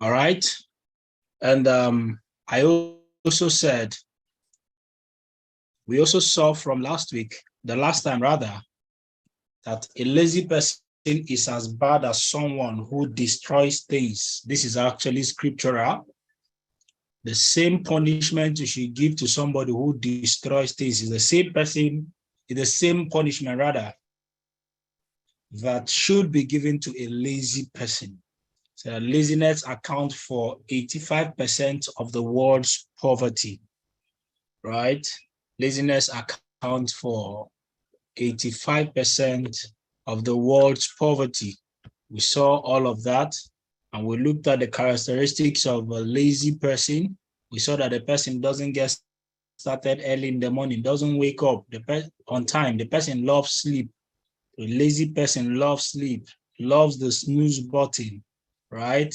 All right. And I also said, we also saw from last week, the last time rather, that a lazy person is as bad as someone who destroys things. This is actually scriptural. The same punishment you should give to somebody who destroys things is the same person, is the same punishment rather, that should be given to a lazy person. So laziness accounts for 85% of the world's poverty, right? Laziness accounts for 85% of the world's poverty. We saw all of that, and we looked at the characteristics of a lazy person. We saw that the person doesn't get started early in the morning, doesn't wake up on time. The person loves sleep. A lazy person loves sleep, loves the snooze button, right?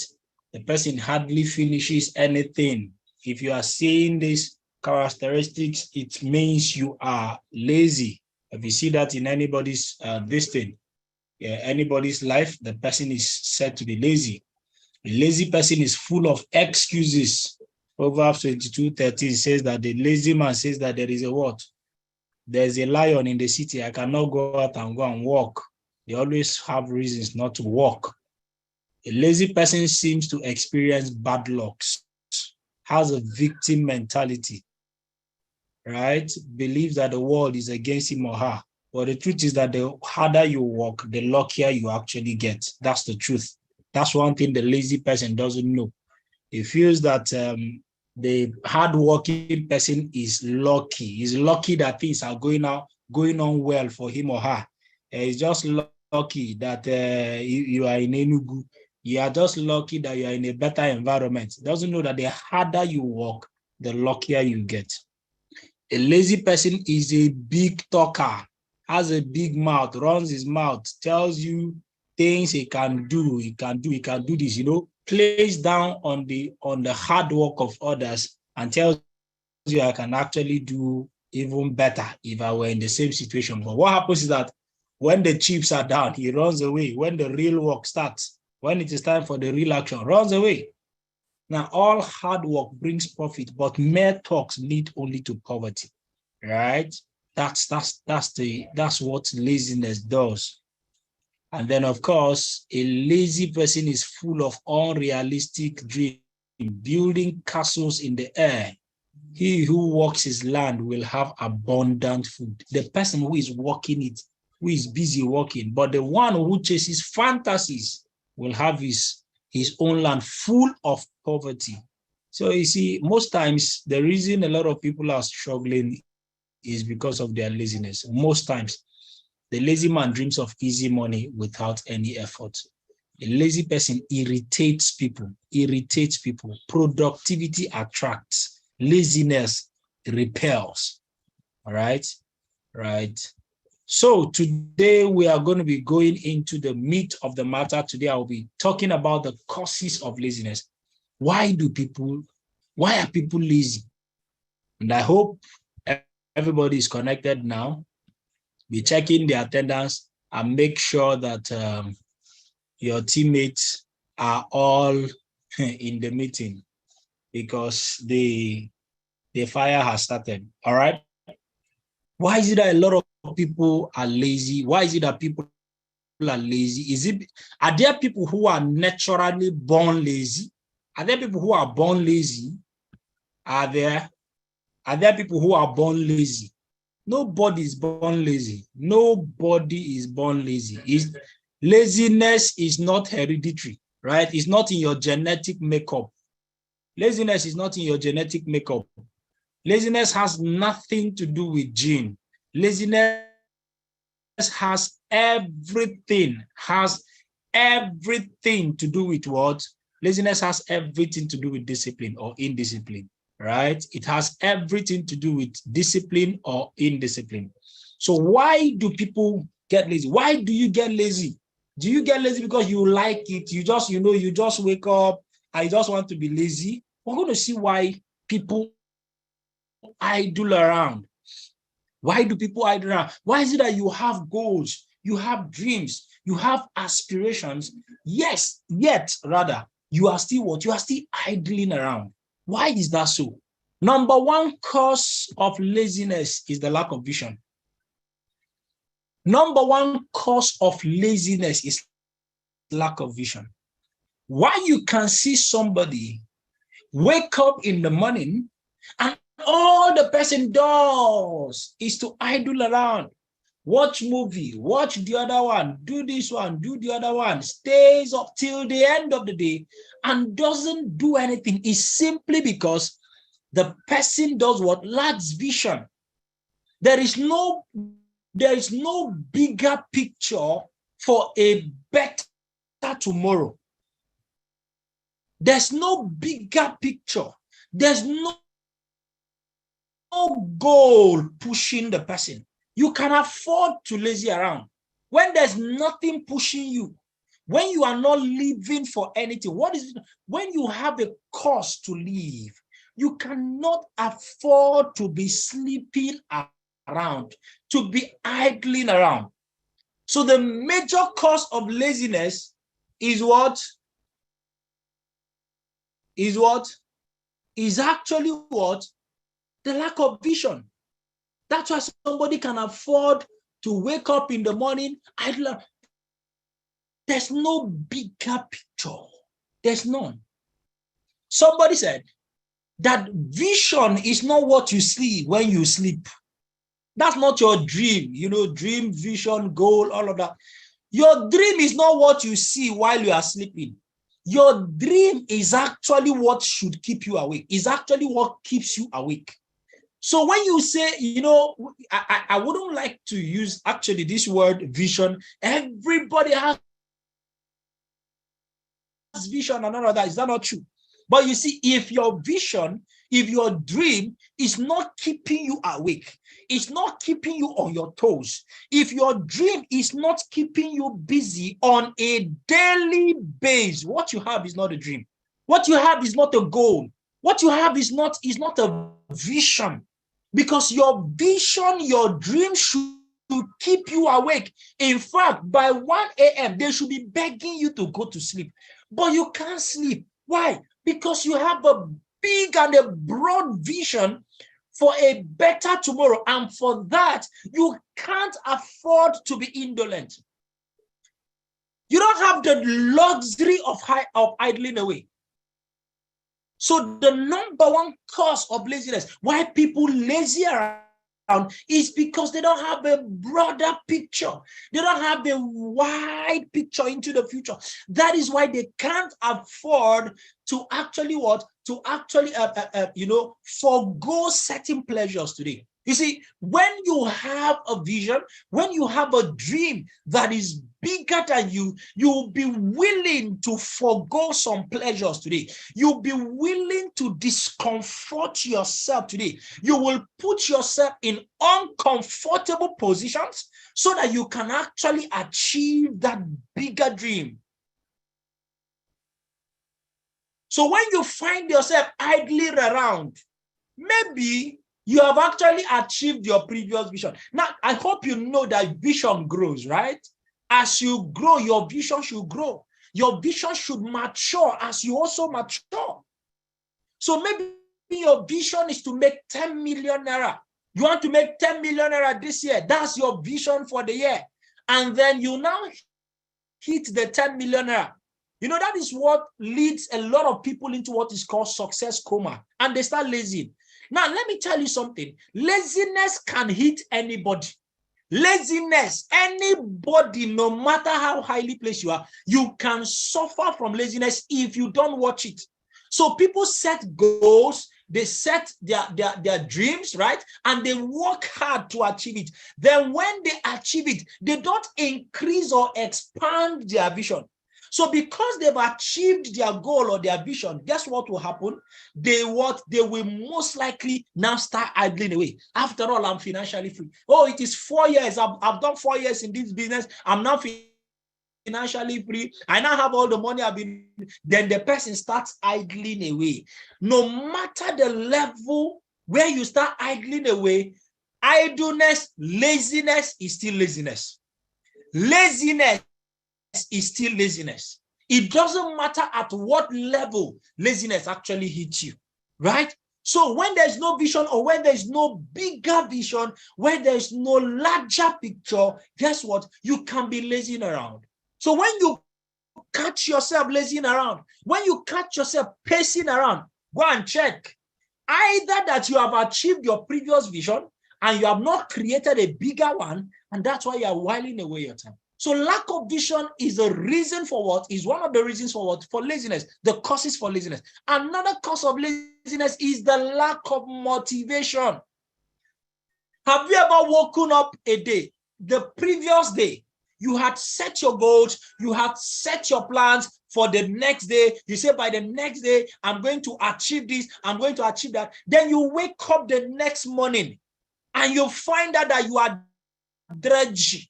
The person hardly finishes anything. If you are seeing these characteristics, it means you are lazy. If you see that in anybody's anybody's life, the person is said to be lazy. A lazy person is full of excuses. Proverbs 22:13 says that the lazy man says that there is a what? There's a lion in the city. I cannot go out and go and walk. They always have reasons not to walk. A lazy person seems to experience bad lucks, has a victim mentality, right? Believes that the world is against him or her. But the truth is that the harder you work, the luckier you actually get. That's the truth. That's one thing the lazy person doesn't know. He feels that the hardworking person is lucky. He's lucky that things are going on well for him or her. He's just lucky that you are in Enugu. You are just lucky that you are in a better environment. Doesn't know that the harder you work, the luckier you get. A lazy person is a big talker, has a big mouth, runs his mouth, tells you things he can do, he can do this, plays down on the hard work of others and tells you I can actually do even better if I were in the same situation. But what happens is that when the chips are down, he runs away. When the real work starts, when it is time for the real action, runs away. Now, all hard work brings profit, but mere talks lead only to poverty, right? That's what laziness does. And then, of course, a lazy person is full of unrealistic dreams, building castles in the air. He who works his land will have abundant food. The person who is working it, who is busy working, but the one who chases fantasies will have his own land full of poverty. So you see, most times the reason a lot of people are struggling is because of their laziness. Most times, the lazy man dreams of easy money without any effort. A lazy person irritates people. Productivity attracts. Laziness repels. All right? Right. So today we are going to be going into the meat of the matter. Today I will be talking about the causes of laziness. Why are people lazy? And I hope everybody is connected now. Be checking the attendance and make sure that your teammates are all in the meeting because the fire has started. All right. Why is it that a lot of people are lazy? Why is it that people are lazy? Are there people who are naturally born lazy? Are there people who are born lazy? Are there people who are born lazy? Nobody is born lazy. Nobody is born lazy. Laziness is not hereditary, right? It's not in your genetic makeup. Laziness is not in your genetic makeup. Laziness has nothing to do with gene. Laziness has everything to do with what? Laziness has everything to do with discipline or indiscipline, right? It has everything to do with discipline or indiscipline. So why do people get lazy? Why do you get lazy? Do you get lazy because you like it? You just wake up, I just want to be lazy. We're going to see why people idle around. Why do people idle around? Why is it that you have goals, you have dreams, you have aspirations, yet you are still what? You are still idling around. Why is that so? Number one cause of laziness is the lack of vision. Number one cause of laziness is lack of vision. Why you can see somebody wake up in the morning and all the person does is to idle around, watch movie, watch the other one, do this one, do the other one, stays up till the end of the day and doesn't do anything, is simply because the person does what? Lacks vision. There is no bigger picture for a better tomorrow. There's no bigger picture. There's no goal pushing the person. You can afford to lazy around. When there's nothing pushing you, when you are not living for anything, what is it? When you have a cause to live, you cannot afford to be sleeping around, to be idling around. So the major cause of laziness is what? Is actually what? The lack of vision. That's why somebody can afford to wake up in the morning idle. There's no bigger picture. There's none. Somebody said that vision is not what you see when you sleep. That's not your dream, dream, vision, goal, all of that. Your dream is not what you see while you are sleeping. Your dream is actually what should keep you awake. Is actually what keeps you awake. So when you say, I wouldn't like to use actually this word vision. Everybody has vision and all of that. Is that not true? But you see, if your vision, if your dream is not keeping you awake, it's not keeping you on your toes, if your dream is not keeping you busy on a daily basis, what you have is not a dream. What you have is not a goal. What you have is not a vision. Because your vision, your dream should keep you awake. In fact, by 1 a.m., they should be begging you to go to sleep. But you can't sleep. Why? Because you have a big and a broad vision for a better tomorrow. And for that, you can't afford to be indolent. You don't have the luxury of idling away. So the number one cause of laziness, why people lazy around, is because they don't have a broader picture. They don't have a wide picture into the future. That is why they can't afford to actually forgo certain pleasures today. You see, when you have a vision, when you have a dream that is bigger than you, you'll be willing to forgo some pleasures today. You'll be willing to discomfort yourself today. You will put yourself in uncomfortable positions so that you can actually achieve that bigger dream. So when you find yourself idling around, maybe you have actually achieved your previous vision. Now, I hope you know that vision grows, right? As you grow, your vision should grow. Your vision should mature as you also mature. So maybe your vision is to make 10 million naira. You want to make 10 million naira this year. That's your vision for the year. And then you now hit the 10 million naira. That is what leads a lot of people into what is called success coma. And they start lazy. Now, let me tell you something. Laziness can hit anybody. Laziness, anybody, no matter how highly placed you are, you can suffer from laziness if you don't watch it. So people set goals, they set their dreams, right? And they work hard to achieve it. Then when they achieve it, they don't increase or expand their vision. So because they've achieved their goal or their vision, guess what will happen? They will most likely now start idling away. After all, I'm financially free. Oh, it is 4 years. I've done 4 years in this business. I'm now financially free. I now have all the money then the person starts idling away. No matter the level where you start idling away, idleness, laziness is still laziness. Laziness is still laziness. It doesn't matter at what level laziness actually hits you, right? So when there's no vision, or when there's no bigger vision, when there's no larger picture, guess what? You can be lazing around. So when you catch yourself lazing around, when you catch yourself pacing around, go and check. Either that you have achieved your previous vision and you have not created a bigger one, and that's why you are whiling away your time. So lack of vision is a reason for what? Is one of the reasons for what? For laziness. The causes for laziness. Another cause of laziness is the lack of motivation. Have you ever woken up a day, the previous day, you had set your goals, you had set your plans for the next day. You say, by the next day, I'm going to achieve this, I'm going to achieve that. Then you wake up the next morning and you find out that you are dredgy.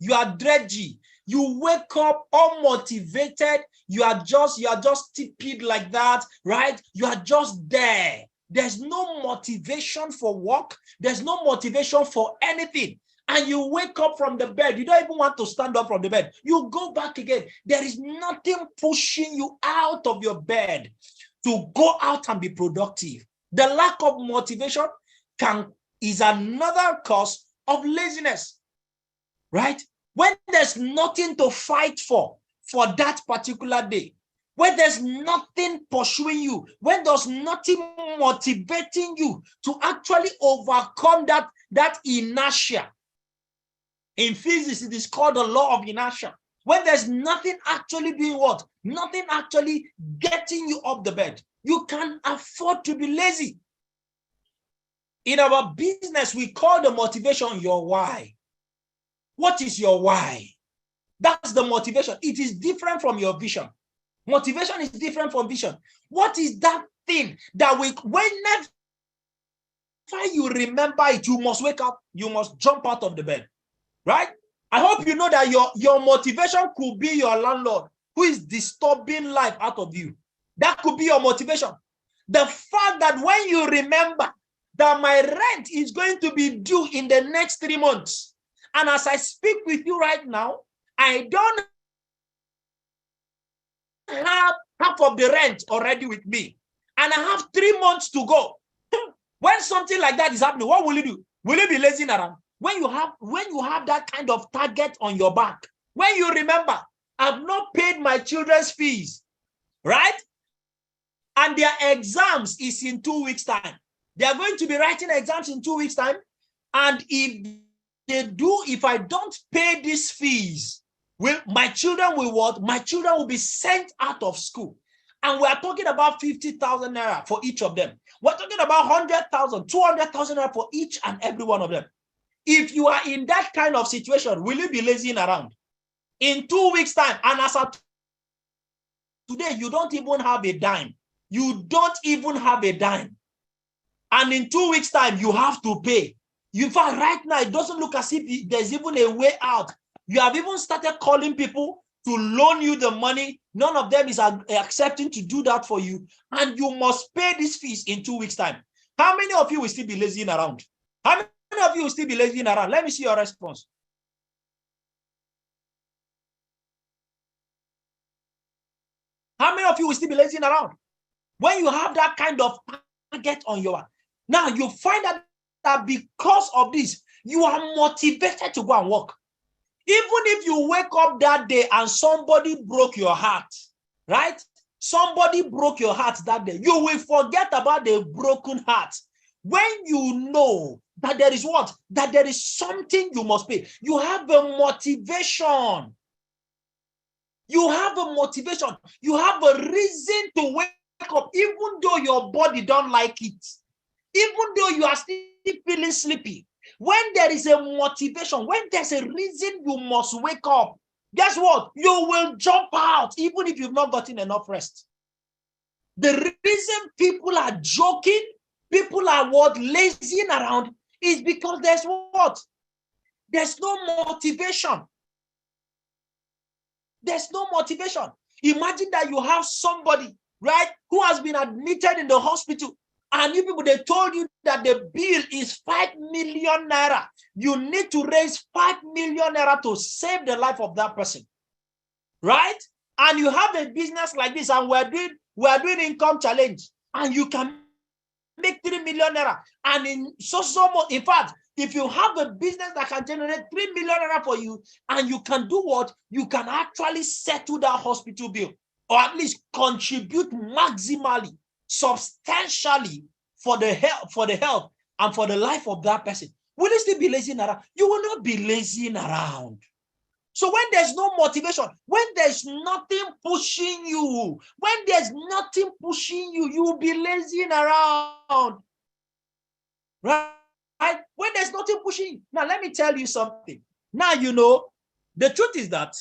You are dredgy. You wake up unmotivated. You are just stupid like that, right? You are just there. There's no motivation for work. There's no motivation for anything. And you wake up from the bed. You don't even want to stand up from the bed. You go back again. There is nothing pushing you out of your bed to go out and be productive. The lack of motivation is another cause of laziness, right? When there's nothing to fight for that particular day, when there's nothing pursuing you, when there's nothing motivating you to actually overcome that inertia. In physics, it is called the law of inertia. When there's nothing actually doing what? Nothing actually getting you off the bed. You can afford to be lazy. In our business, we call the motivation your why. What is your why? That's the motivation. It is different from your vision. Motivation is different from vision. What is that thing that whenever you remember it, you must wake up, you must jump out of the bed, right? I hope you know that your motivation could be your landlord who is disturbing life out of you. That could be your motivation. The fact that when you remember that my rent is going to be due in the next 3 months, and as I speak with you right now, I don't have half of the rent already with me, and I have 3 months to go. When something like that is happening, what will you do? Will you be lazing around? When you have that kind of target on your back, when you remember, I've not paid my children's fees, right? And their exams is in 2 weeks' time. They are going to be writing exams in 2 weeks' time. And if I don't pay these fees, my children will what? My children will be sent out of school. And we are talking about 50,000 naira for each of them. We're talking about 100,000, 200,000 naira for each and every one of them. If you are in that kind of situation, will you be lazing around? In 2 weeks' time, and as of today, you don't even have a dime. You don't even have a dime. And in 2 weeks' time, you have to pay. In fact, right now, it doesn't look as if there's even a way out. You have even started calling people to loan you the money. None of them is accepting to do that for you. And you must pay these fees in 2 weeks' time. How many of you will still be lazing around? How many of you will still be lazing around? Let me see your response. How many of you will still be lazing around? When you have that kind of target on your hand. Now you find out that because of this, you are motivated to go and work. Even if you wake up that day and somebody broke your heart, right? Somebody broke your heart that day. You will forget about the broken heart. When you know that there is what? That there is something you must pay. You have a motivation. You have a motivation. You have a reason to wake up, even though your body don't like it. Even though you are still feeling sleepy. When there is a motivation, when there's a reason you must wake up, guess what? You will jump out, even if you've not gotten enough rest. The reason people are joking, people are what? Lazing around is because there's what? There's no motivation. There's no motivation. Imagine that you have somebody, right, who has been admitted in the hospital, and you people, they told you that the bill is 5 million naira. You need to raise 5 million naira to save the life of that person, right? and you have a business like this, and we're doing income challenge, and you can make 3 million naira, and in fact, if you have a business that can generate 3 million naira for you, and you can do what? You can actually settle that hospital bill, or at least contribute maximally, substantially for the health and for the life of that person. Will you still be lazing around? You will not be lazing around. So when there's no motivation, when there's nothing pushing you, you will be lazing around. Right? When there's nothing pushing you. Now, let me tell you something. Now, the truth is that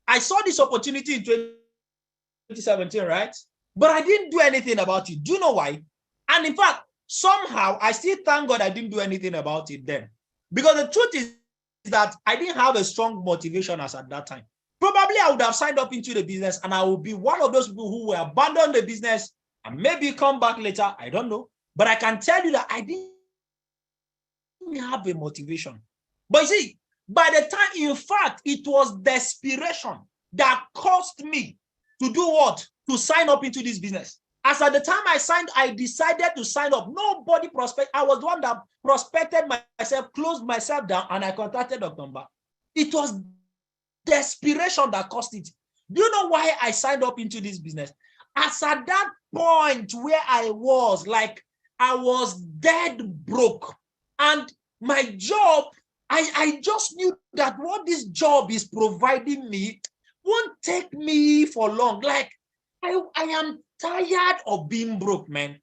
I saw this opportunity in 2017, right? But I didn't do anything about it. Do you know why? And in fact, somehow, I still thank God I didn't do anything about it then. Because the truth is that I didn't have a strong motivation as at that time. Probably I would have signed up into the business, and I would be one of those people who will abandon the business and maybe come back later. I don't know. But I can tell you that I didn't have a motivation. But you see, by the time, in fact, it was desperation that caused me to do what? To sign up into this business. As at the time I decided to sign up. Nobody prospect. I was the one that prospected myself, closed myself down, and I contacted Dr. Mba. It was desperation that caused it. Do you know why I signed up into this business? As at that point where I was dead broke, and my job, I just knew that what this job is providing me won't take me for long. Like, I am tired of being broke, man.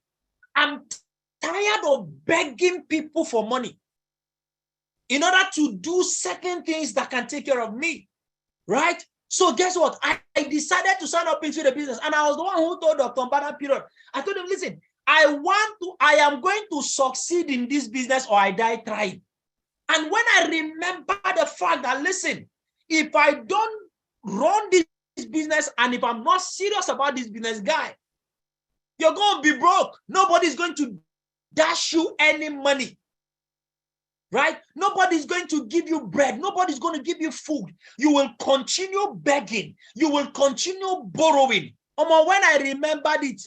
I'm tired of begging people for money in order to do certain things that can take care of me, right? So guess what? I decided to sign up into the business, and I was the one who told Dr. Mba that period. I told him, listen, I am going to succeed in this business or I die trying. And when I remember the fact that, listen, if I don't run this business, and if I'm not serious about this business, guy, you're going to be broke. Nobody's going to dash you any money, right? Nobody's going to give you bread. Nobody's going to give you food. You will continue begging. You will continue borrowing. When I remembered it,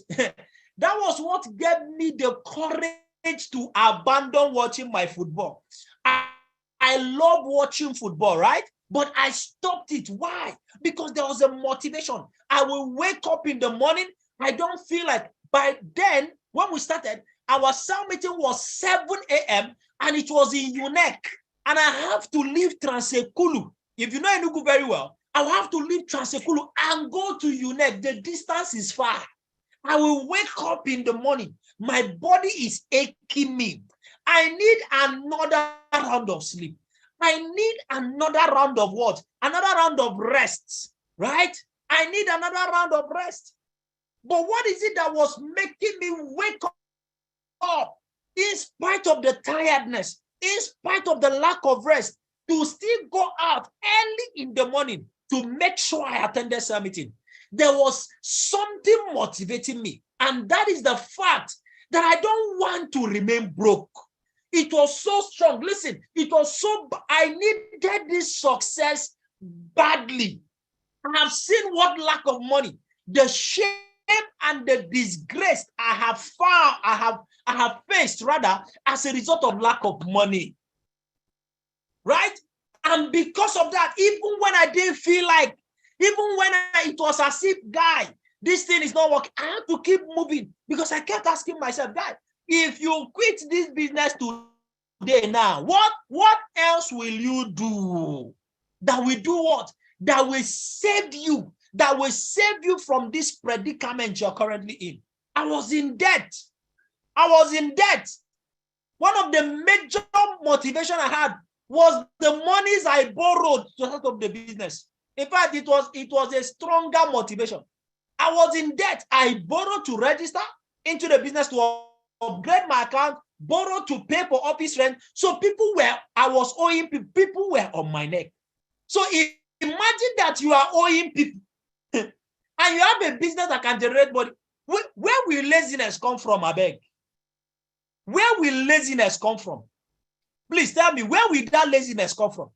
that was what gave me the courage to abandon watching my football. I love watching football, right? But I stopped it. Why? Because there was a motivation. I will wake up in the morning. I don't feel like, by then, when we started, our cell meeting was 7 a.m. and it was in UNEC. And I have to leave Transekulu. If you know Enugu very well, I will have to leave Transekulu and go to UNEC. The distance is far. I will wake up in the morning. My body is aching me. I need another round of sleep. I need another round of what? Another round of rest, right? I need another round of rest. But what is it that was making me wake up in spite of the tiredness, in spite of the lack of rest, to still go out early in the morning to make sure I attended cell meeting? There was something motivating me, and that is the fact that I don't want to remain broke. It was so strong. Listen, it was so, I needed this success badly. I have seen what lack of money, the shame and the disgrace I have faced rather as a result of lack of money. Right? And because of that, even when I didn't feel like, even when it was as if, guy, this thing is not working, I had to keep moving, because I kept asking myself, guy, if you quit this business today now, what else will you do that will do what? That will save you, that will save you from this predicament you're currently in. I was in debt. One of the major motivation I had was the monies I borrowed to start up the business. In fact, it was a stronger motivation. I was in debt. I borrowed to register into the business, to upgrade my account, borrowed to pay for office rent. So I was owing people. People were on my neck. So imagine that you are owing people and you have a business that can generate money. Where will laziness come from, I beg? Where will laziness come from? Please tell me, where will that laziness come from?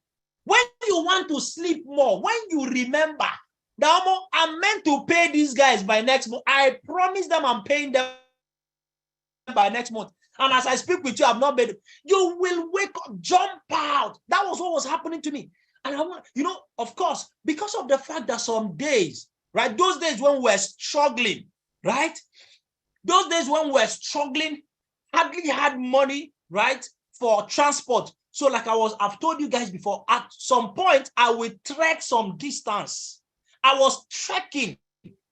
When you want to sleep more, when you remember Now, I'm meant to pay these guys by next month. I promise them I'm paying them by next month. And as I speak with you, I've not made it. You will wake up, jump out. That was what was happening to me. And I want, of course, because of the fact that some days, right, those days when we're struggling, right, those days when we're struggling, hardly had money, right, for transport. So like I've told you guys before, at some point, I will trek some distance. I was trekking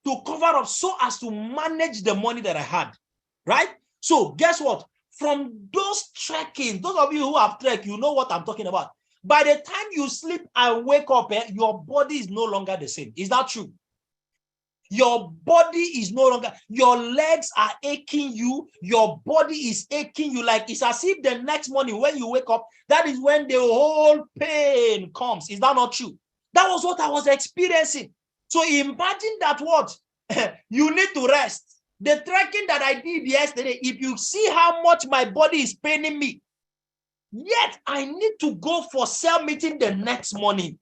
to cover up so as to manage the money that I had, right? So guess what? From those trekking, those of you who have trekked, you know what I'm talking about. By the time you sleep and wake up, your body is no longer the same. Is that true? Your body is no longer, your legs are aching you, your body is aching you. Like it's as if the next morning when you wake up, that is when the whole pain comes. Is that not true? That was what I was experiencing. So imagine that what? You need to rest. The trekking that I did yesterday, if you see how much my body is paining me, yet I need to go for cell meeting the next morning.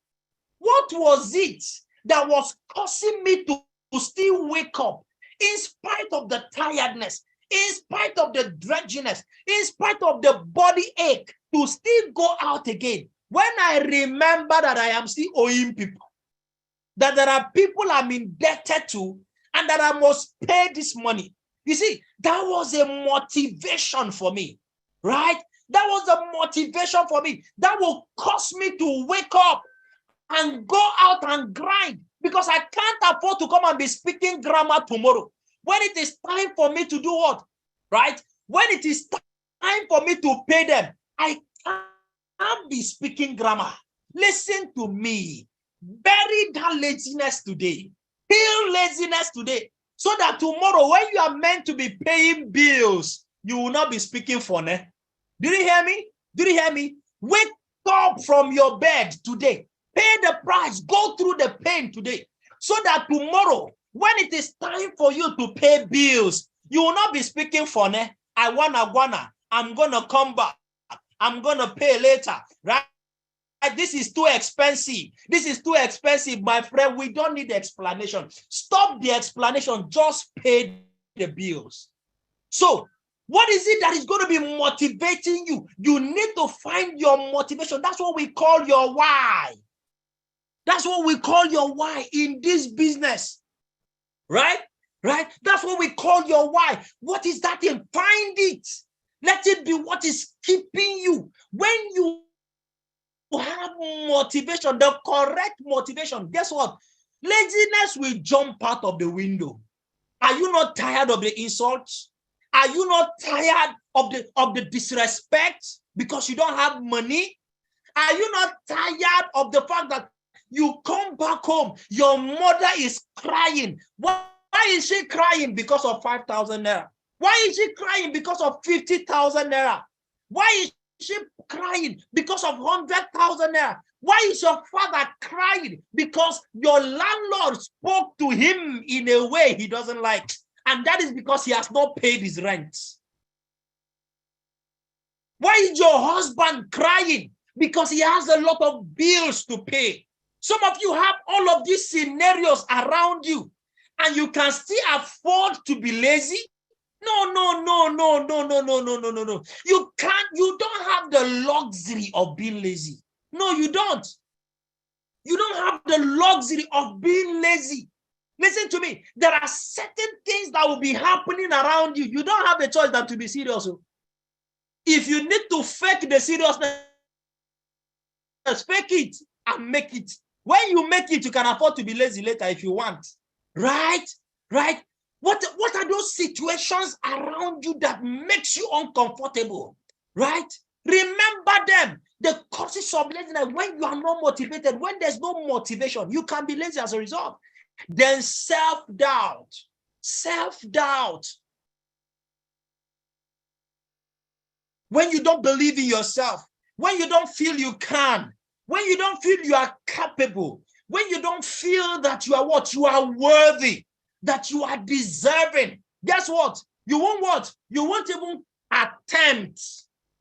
What was it that was causing me to still wake up in spite of the tiredness, in spite of the drudginess, in spite of the body ache, to still go out again? When I remember that I am still owing people, that there are people I'm indebted to, and that I must pay this money. You see, that was a motivation for me, right? That was a motivation for me. That will cause me to wake up and go out and grind, because I can't afford to come and be speaking grammar tomorrow. When it is time for me to do what? Right? When it is time for me to pay them, I can't be speaking grammar. Listen to me. Bury that laziness today. Kill laziness today, so that tomorrow when you are meant to be paying bills, you will not be speaking phone. Did you hear me? Did you hear me? Wake up from your bed today. Pay the price. Go through the pain today, so that tomorrow when it is time for you to pay bills, you will not be speaking phone. I'm gonna come back. I'm gonna pay later, right? This is too expensive. This is too expensive, my friend. We don't need explanation. Stop the explanation. Just pay the bills. So, what is it that is going to be motivating you? You need to find your motivation. That's what we call your why. That's what we call your why in this business. Right? Right? That's what we call your why. What is that thing? Find it. Let it be what is keeping you. When you have motivation, the correct motivation, guess what? Laziness will jump out of the window. Are you not tired of the insults? Are you not tired of the disrespect because you don't have money? Are you not tired of the fact that you come back home, your mother is crying? Why is she crying? Because of 5,000 naira. Why is she crying? Because of 50,000 naira. Why is she crying? Because of 100,000 naira. Why is your father crying? Because your landlord spoke to him in a way he doesn't like. And that is because he has not paid his rent. Why is your husband crying? Because he has a lot of bills to pay. Some of you have all of these scenarios around you, and you can still afford to be lazy. No. You don't have the luxury of being lazy. No, you don't. You don't have the luxury of being lazy. Listen to me. There are certain things that will be happening around you. You don't have a choice than to be serious. If you need to fake the seriousness, fake it and make it. When you make it, you can afford to be lazy later if you want. Right? Right? What are those situations around you that makes you uncomfortable? Right? Remember them. The causes of laziness, when you are not motivated, when there's no motivation, you can be lazy as a result. Then self-doubt. Self-doubt. When you don't believe in yourself, when you don't feel you can, when you don't feel you are capable, when you don't feel that you are what? You are worthy, that you are deserving. Guess what? You won't what? You won't even attempt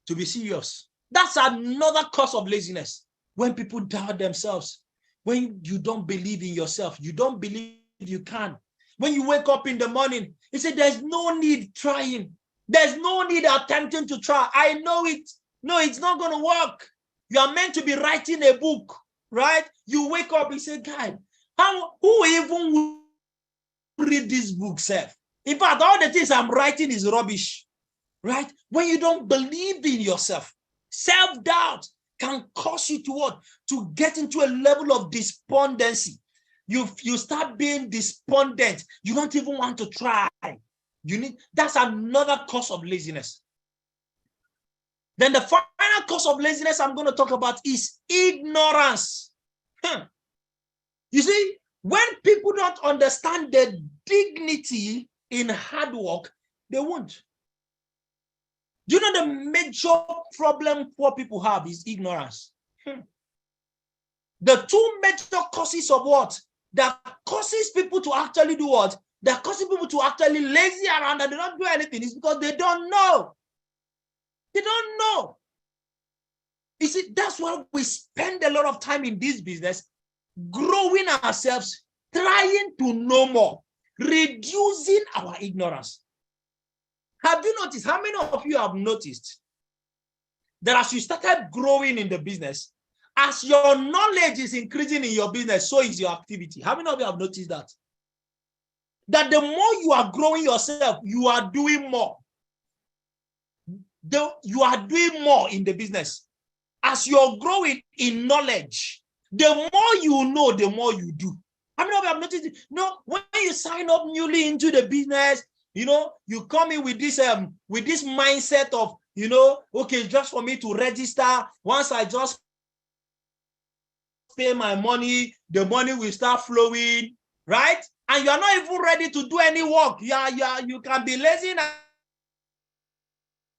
to be serious. That's another cause of laziness. When people doubt themselves, When you don't believe in yourself, you don't believe you can. When you wake up in the morning, you say, there's no need trying. There's no need attempting to try. I know it. No, it's not going to work. You are meant to be writing a book, right? You wake up, you say, God, who even will read this book, Seth? In fact, all the things I'm writing is rubbish, right? When you don't believe in yourself, self-doubt can cause you to what? To get into a level of despondency. You start being despondent. You don't even want to try. That's another cause of laziness. Then the final cause of laziness I'm going to talk about is ignorance. You see, when people don't understand the dignity in hard work, they won't. Do you know the major problem poor people have is ignorance? The two major causes of what? That causes people to actually do what? That causes people to actually lazy around and they don't do anything is because they don't know. They don't know. You see, that's why we spend a lot of time in this business, growing ourselves, trying to know more, reducing our ignorance. Have you noticed? How many of you have noticed that as you started growing in the business, as your knowledge is increasing in your business, so is your activity? How many of you have noticed that? That the more you are growing yourself, you are doing more. You are doing more in the business. As you're growing in knowledge, the more you know, the more you do. How many of you have noticed it? No, when you sign up newly into the business, you know, you come in with this mindset of, you know, okay, just for me to register, once I just pay my money, the money will start flowing, right? And you're not even ready to do any work. You can be lazy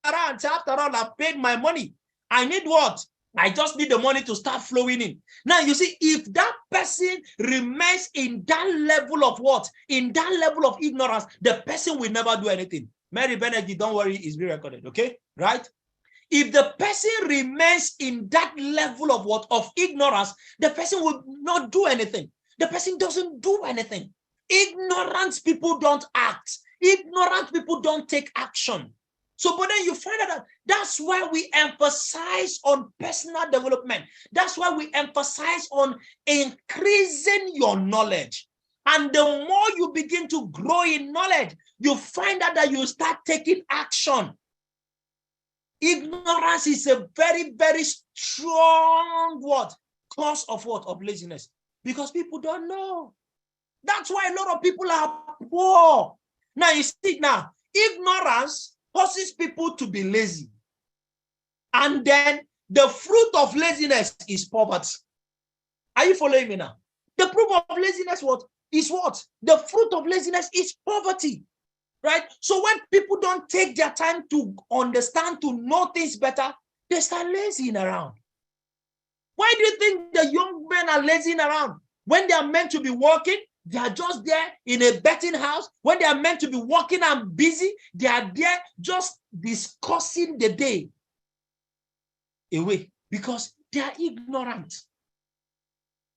around. After all, I've paid my money. I need what? I just need the money to start flowing in. Now, you see, if that person remains in that level of what? In that level of ignorance, the person will never do anything. Mary Benedict, don't worry, it's being recorded, okay? Right? If the person remains in that level of what? Of ignorance, the person will not do anything. The person doesn't do anything. Ignorant people don't act. Ignorant people don't take action. So, but then you find out that that's why we emphasize on personal development. That's why we emphasize on increasing your knowledge. And the more you begin to grow in knowledge, you find out that you start taking action. Ignorance is a very, very strong what? Cause of what? Of laziness. Because people don't know. That's why a lot of people are poor. Now, you see now, ignorance causes people to be lazy. And then the fruit of laziness is poverty. Are you following me now? The fruit of laziness is what? The fruit of laziness is poverty. Right? So when people don't take their time to understand, to know things better, they start lazying around. Why do you think the young men are lazying around? When they are meant to be working, they are just there in a betting house. When they are meant to be working and busy, they are there just discussing the day away because they are ignorant.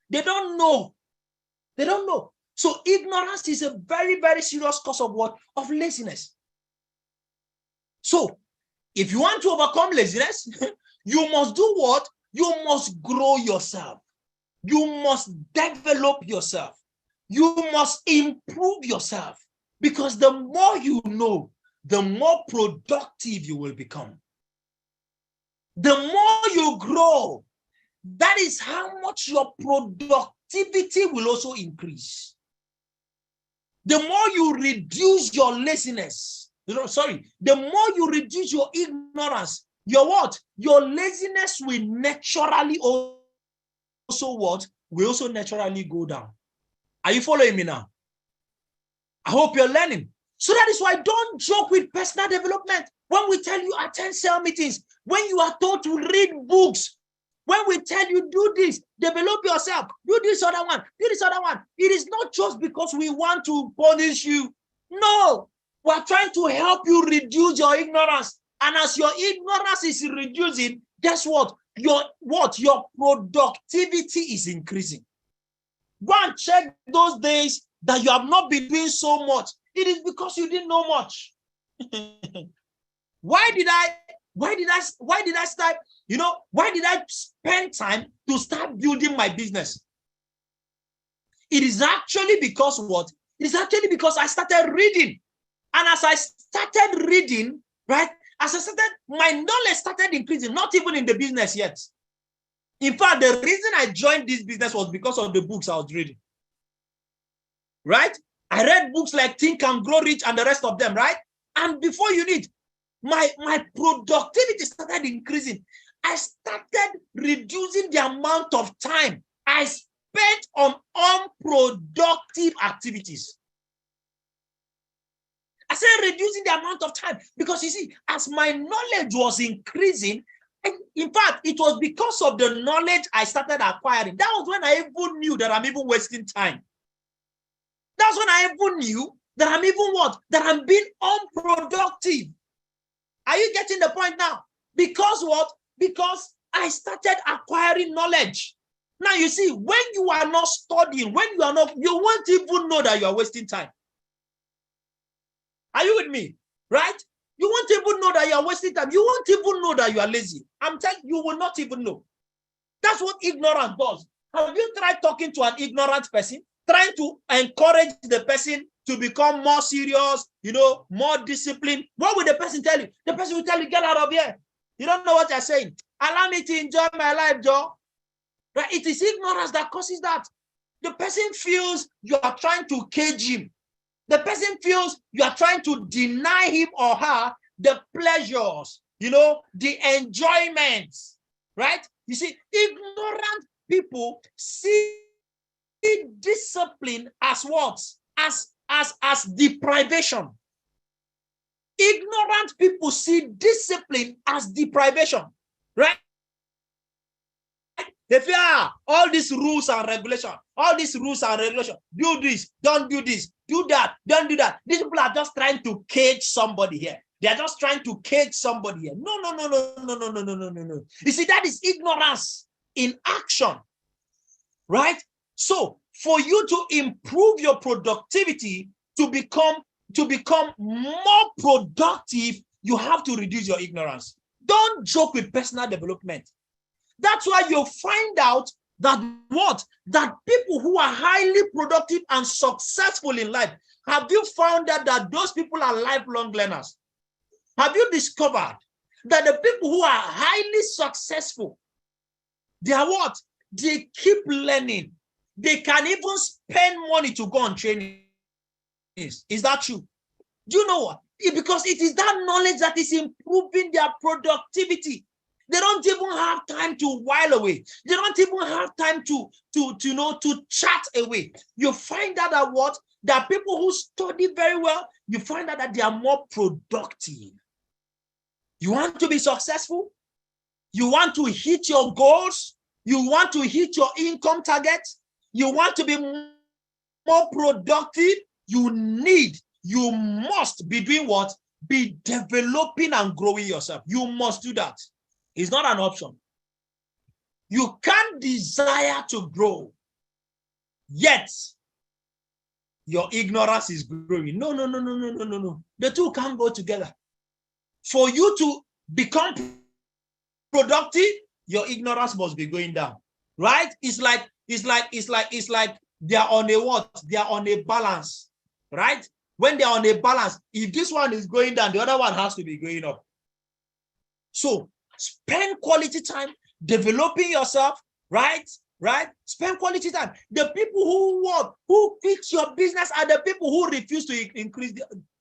They don't know. They don't know. So ignorance is a very, very serious cause of what? Of laziness. So if you want to overcome laziness, you must do what? You must grow yourself. You must develop yourself. You must improve yourself, because the more you know, the more productive you will become. The more you grow, that is how much your productivity will also increase. The more you reduce your laziness, the more you reduce your ignorance, your what? Your laziness will naturally also what? Will also naturally go down. Are you following me now? I hope you're learning. So that is why don't joke with personal development. When we tell you attend cell meetings, when you are told to read books, when we tell you do this, develop yourself, do this other one, do this other one, it is not just because we want to punish you. No, we're trying to help you reduce your ignorance. And as your ignorance is reducing, guess what? Your productivity is increasing. Go and check those days that you have not been doing so much. It is because you didn't know much. Why did I start, why did I spend time to start building my business? It is actually because what? It is actually because I started reading. And as I started reading, right, my knowledge started increasing, not even in the business yet. In fact, the reason I joined this business was because of the books I was reading. Right? I read books like Think and Grow Rich and the rest of them, right? And before you need, my productivity started increasing. I started reducing the amount of time I spent on unproductive activities. I started reducing the amount of time because you see, as my knowledge was increasing, in fact, it was because of the knowledge I started acquiring. That was when I even knew that I'm even wasting time. That's when I even knew that I'm even what? That I'm being unproductive. Are you getting the point now? Because what? Because I started acquiring knowledge. Now you see, when you are not studying, when you are not, you won't even know that you are wasting time. Are you with me? Right? You won't even know that you are wasting time. You won't even know that you are lazy. I'm telling you, you will not even know. That's what ignorance does. Have you tried talking to an ignorant person? Trying to encourage the person to become more serious, more disciplined. What will the person tell you? The person will tell you, get out of here. You don't know what you're saying. Allow me to enjoy my life, Joe. Right? It is ignorance that causes that. The person feels you are trying to cage him. The person feels you are trying to deny him or her the pleasures, the enjoyments, right? You see, ignorant people see discipline as what? As deprivation. Ignorant people see discipline as deprivation, right? They feel all these rules and regulation, do this, don't do this, do that, don't do that. These people are just trying to cage somebody here. They are just trying to cage somebody here. No. You see, that is ignorance in action, right? So for you to improve your productivity, to become more productive, you have to reduce your ignorance. Don't joke with personal development. That's why you'll find out that that people who are highly productive and successful in life, have you found out that those people are lifelong learners? Have you discovered that the people who are highly successful, they are what? They keep learning. They can even spend money to go on training. Is that true? Do you know what? Because it is that knowledge that is improving their productivity. They don't even have time to while away. They don't even have time to chat away. You find out that what? That people who study very well, you find out that they are more productive. You want to be successful? You want to hit your goals? You want to hit your income targets? You want to be more productive? You must be doing what? Be developing and growing yourself. You must do that. It's not an option. You can't desire to grow, yet your ignorance is growing. No. The two can't go together. For you to become productive, your ignorance must be going down, right? It's like they are on a what? They are on a balance, right? When they are on a balance, if this one is going down, the other one has to be going up. So spend quality time developing yourself, right? Spend quality time. The people who quit your business are the people who refuse to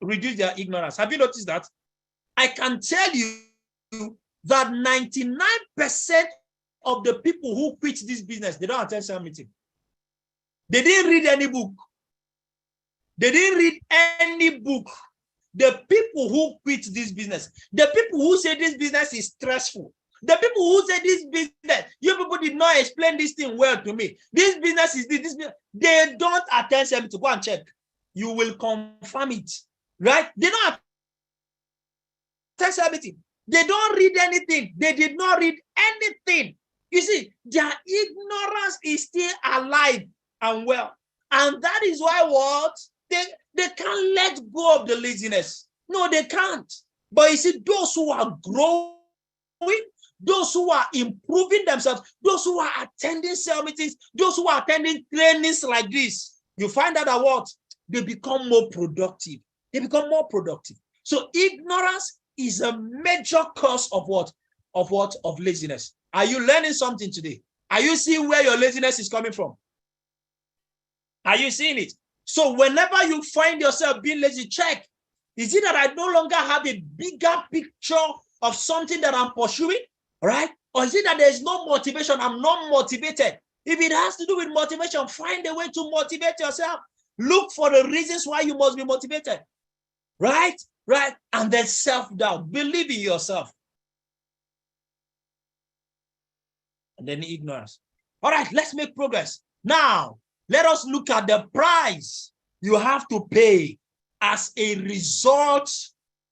reduce their ignorance. Have you noticed that? I can tell you that 99% of the people who quit this business, they don't attend some meeting. They didn't read any book. They didn't read any book. The people who quit this business, the people who say this business is stressful, the people who say this business, you people did not explain this thing well to me. This business is this business. They don't attend them to go and check. You will confirm it, right? They don't attend everything. They don't read anything. They did not read anything. You see, their ignorance is still alive and well. And that is why what? They can't let go of the laziness. No, they can't. But you see, those who are growing, those who are improving themselves, those who are attending cell meetings, those who are attending trainings like this, you find out that what? They become more productive. They become more productive. So ignorance is a major cause of what? Of laziness. Are you learning something today? Are you seeing where your laziness is coming from? Are you seeing it? So whenever you find yourself being lazy, check. Is it that I no longer have a bigger picture of something that I'm pursuing, right? Or is it that there's no motivation? I'm not motivated. If it has to do with motivation, find a way to motivate yourself. Look for the reasons why you must be motivated, right? Right? And then self-doubt. Believe in yourself. And then ignorance. All right, let's make progress. Now, let us look at the price you have to pay as a result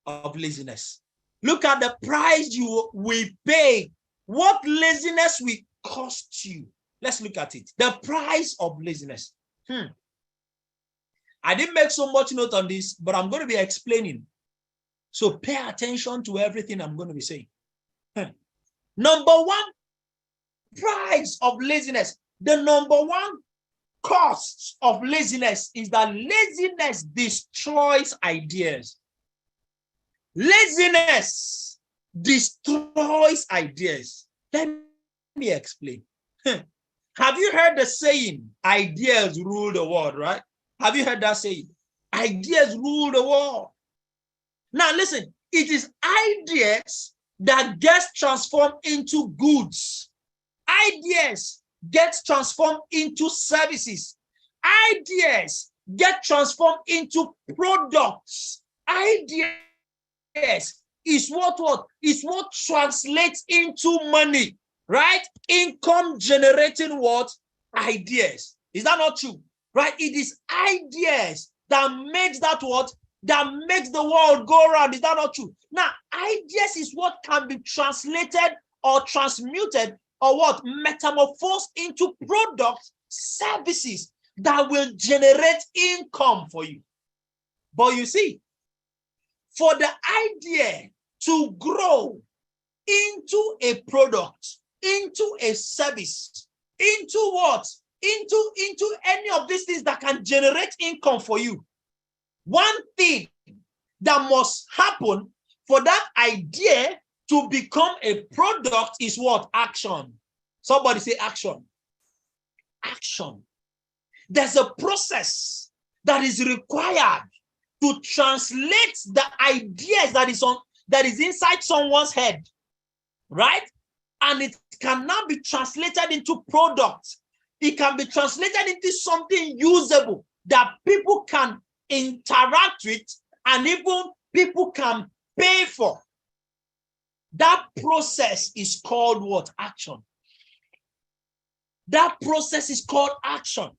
of laziness. Look at the price you will pay. What laziness will cost you. Let's look at it. The price of laziness. I didn't make so much note on this, but I'm going to be explaining. So pay attention to everything I'm going to be saying. Number one, price of laziness. The number one cost of laziness is that laziness destroys ideas. Laziness destroys ideas. Let me explain. Have you heard the saying, ideas rule the world, right? Have you heard that saying? Ideas rule the world. Now listen, it is ideas that gets transformed into goods. Ideas get transformed into services. Ideas get transformed into products. Ideas is what translates into money, right? Income generating what? Ideas. Is that not true? Right? It is ideas that makes that what? That makes the world go around. Is that not true? Now, ideas is what can be translated or transmuted or what? Metamorphosed into products, services that will generate income for you. But you see, for the idea to grow into a product, into a service, into what? Into any of these things that can generate income for you. One thing that must happen for that idea to become a product is what? Action. Somebody say action. Action. There's a process that is required to translate the ideas that is inside someone's head, right? And it can now be translated into products. It can be translated into something usable that people can interact with and even people can pay for. That process is called what? Action. That process is called action.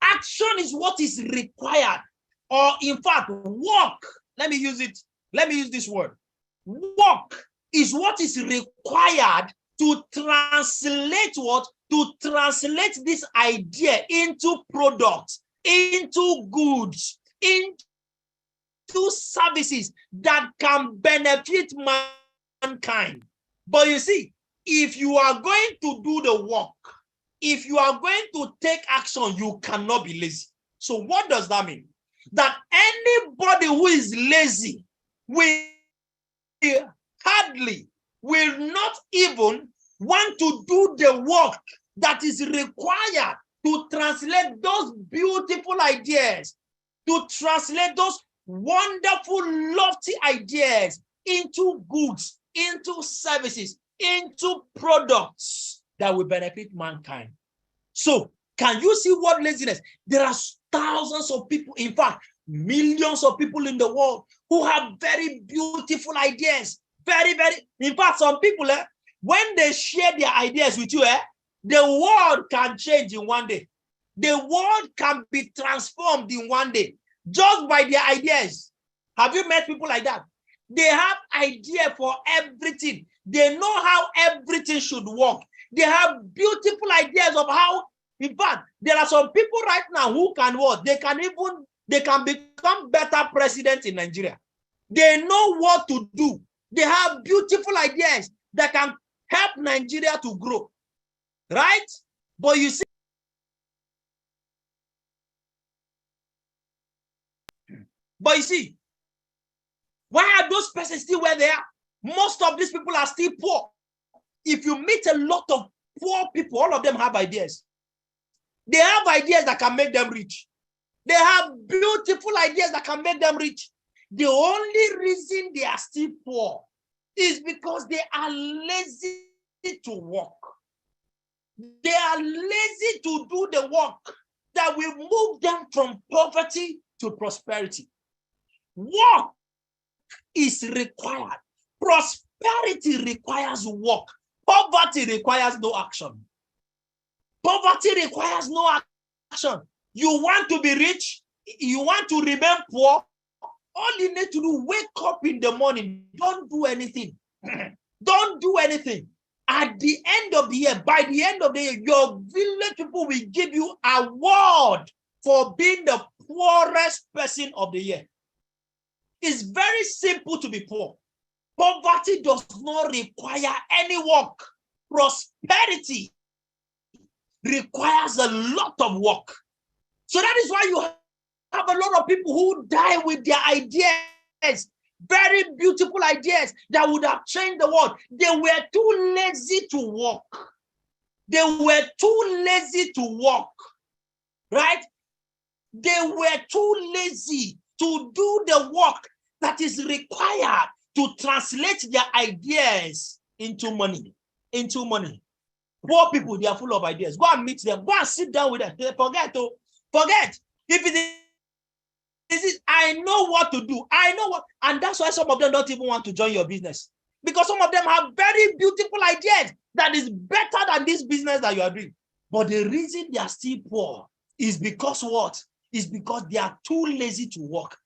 Action is what is required, or in fact, work. Let me use this word. Work is what is required to translate what? To translate this idea into products, into goods, into services that can benefit mankind. But you see, if you are going to do the work, if you are going to take action, you cannot be lazy. So what does that mean? That anybody who is lazy will not even want to do the work that is required to translate those beautiful ideas, to translate those wonderful, lofty ideas into goods, into services, into products that will benefit mankind. So, can you see what laziness? There are thousands of people, in fact, millions of people in the world who have very beautiful ideas. In fact, some people, when they share their ideas with you, the world can change in one day. The world can be transformed in one day just by their ideas. Have you met people like that? They have idea for everything. They know how everything should work. They have beautiful ideas of how In fact, there are some people right now who can what? They can become better presidents in Nigeria. They know what to do. They have beautiful ideas that can help Nigeria to grow. Right? But you see, why are those persons still where they are? Most of these people are still poor. If you meet a lot of poor people, all of them have ideas. They have ideas that can make them rich. They have beautiful ideas that can make them rich. The only reason they are still poor is because they are lazy to work. They are lazy to do the work that will move them from poverty to prosperity. Work is required. Prosperity requires work. Poverty requires no action. Poverty requires no action. You want to be rich? You want to remain poor? All you need to do, wake up in the morning. Don't do anything. Don't do anything. At the end of the year, by the end of the year, your village people will give you an award for being the poorest person of the year. It's very simple to be poor. Poverty does not require any work. Prosperity requires a lot of work. So that is why you have a lot of people who die with their ideas, very beautiful ideas that would have changed the world. They were too lazy to work. They were too lazy to work, right? They were too lazy to do the work that is required to translate their ideas into money. Poor people, they are full of ideas. Go and meet them. Go and sit down with them. Forget. If it is, I know what to do. I know what, and that's why some of them don't even want to join your business. Because some of them have very beautiful ideas that is better than this business that you are doing. But the reason they are still poor is because what? Is because they are too lazy to work.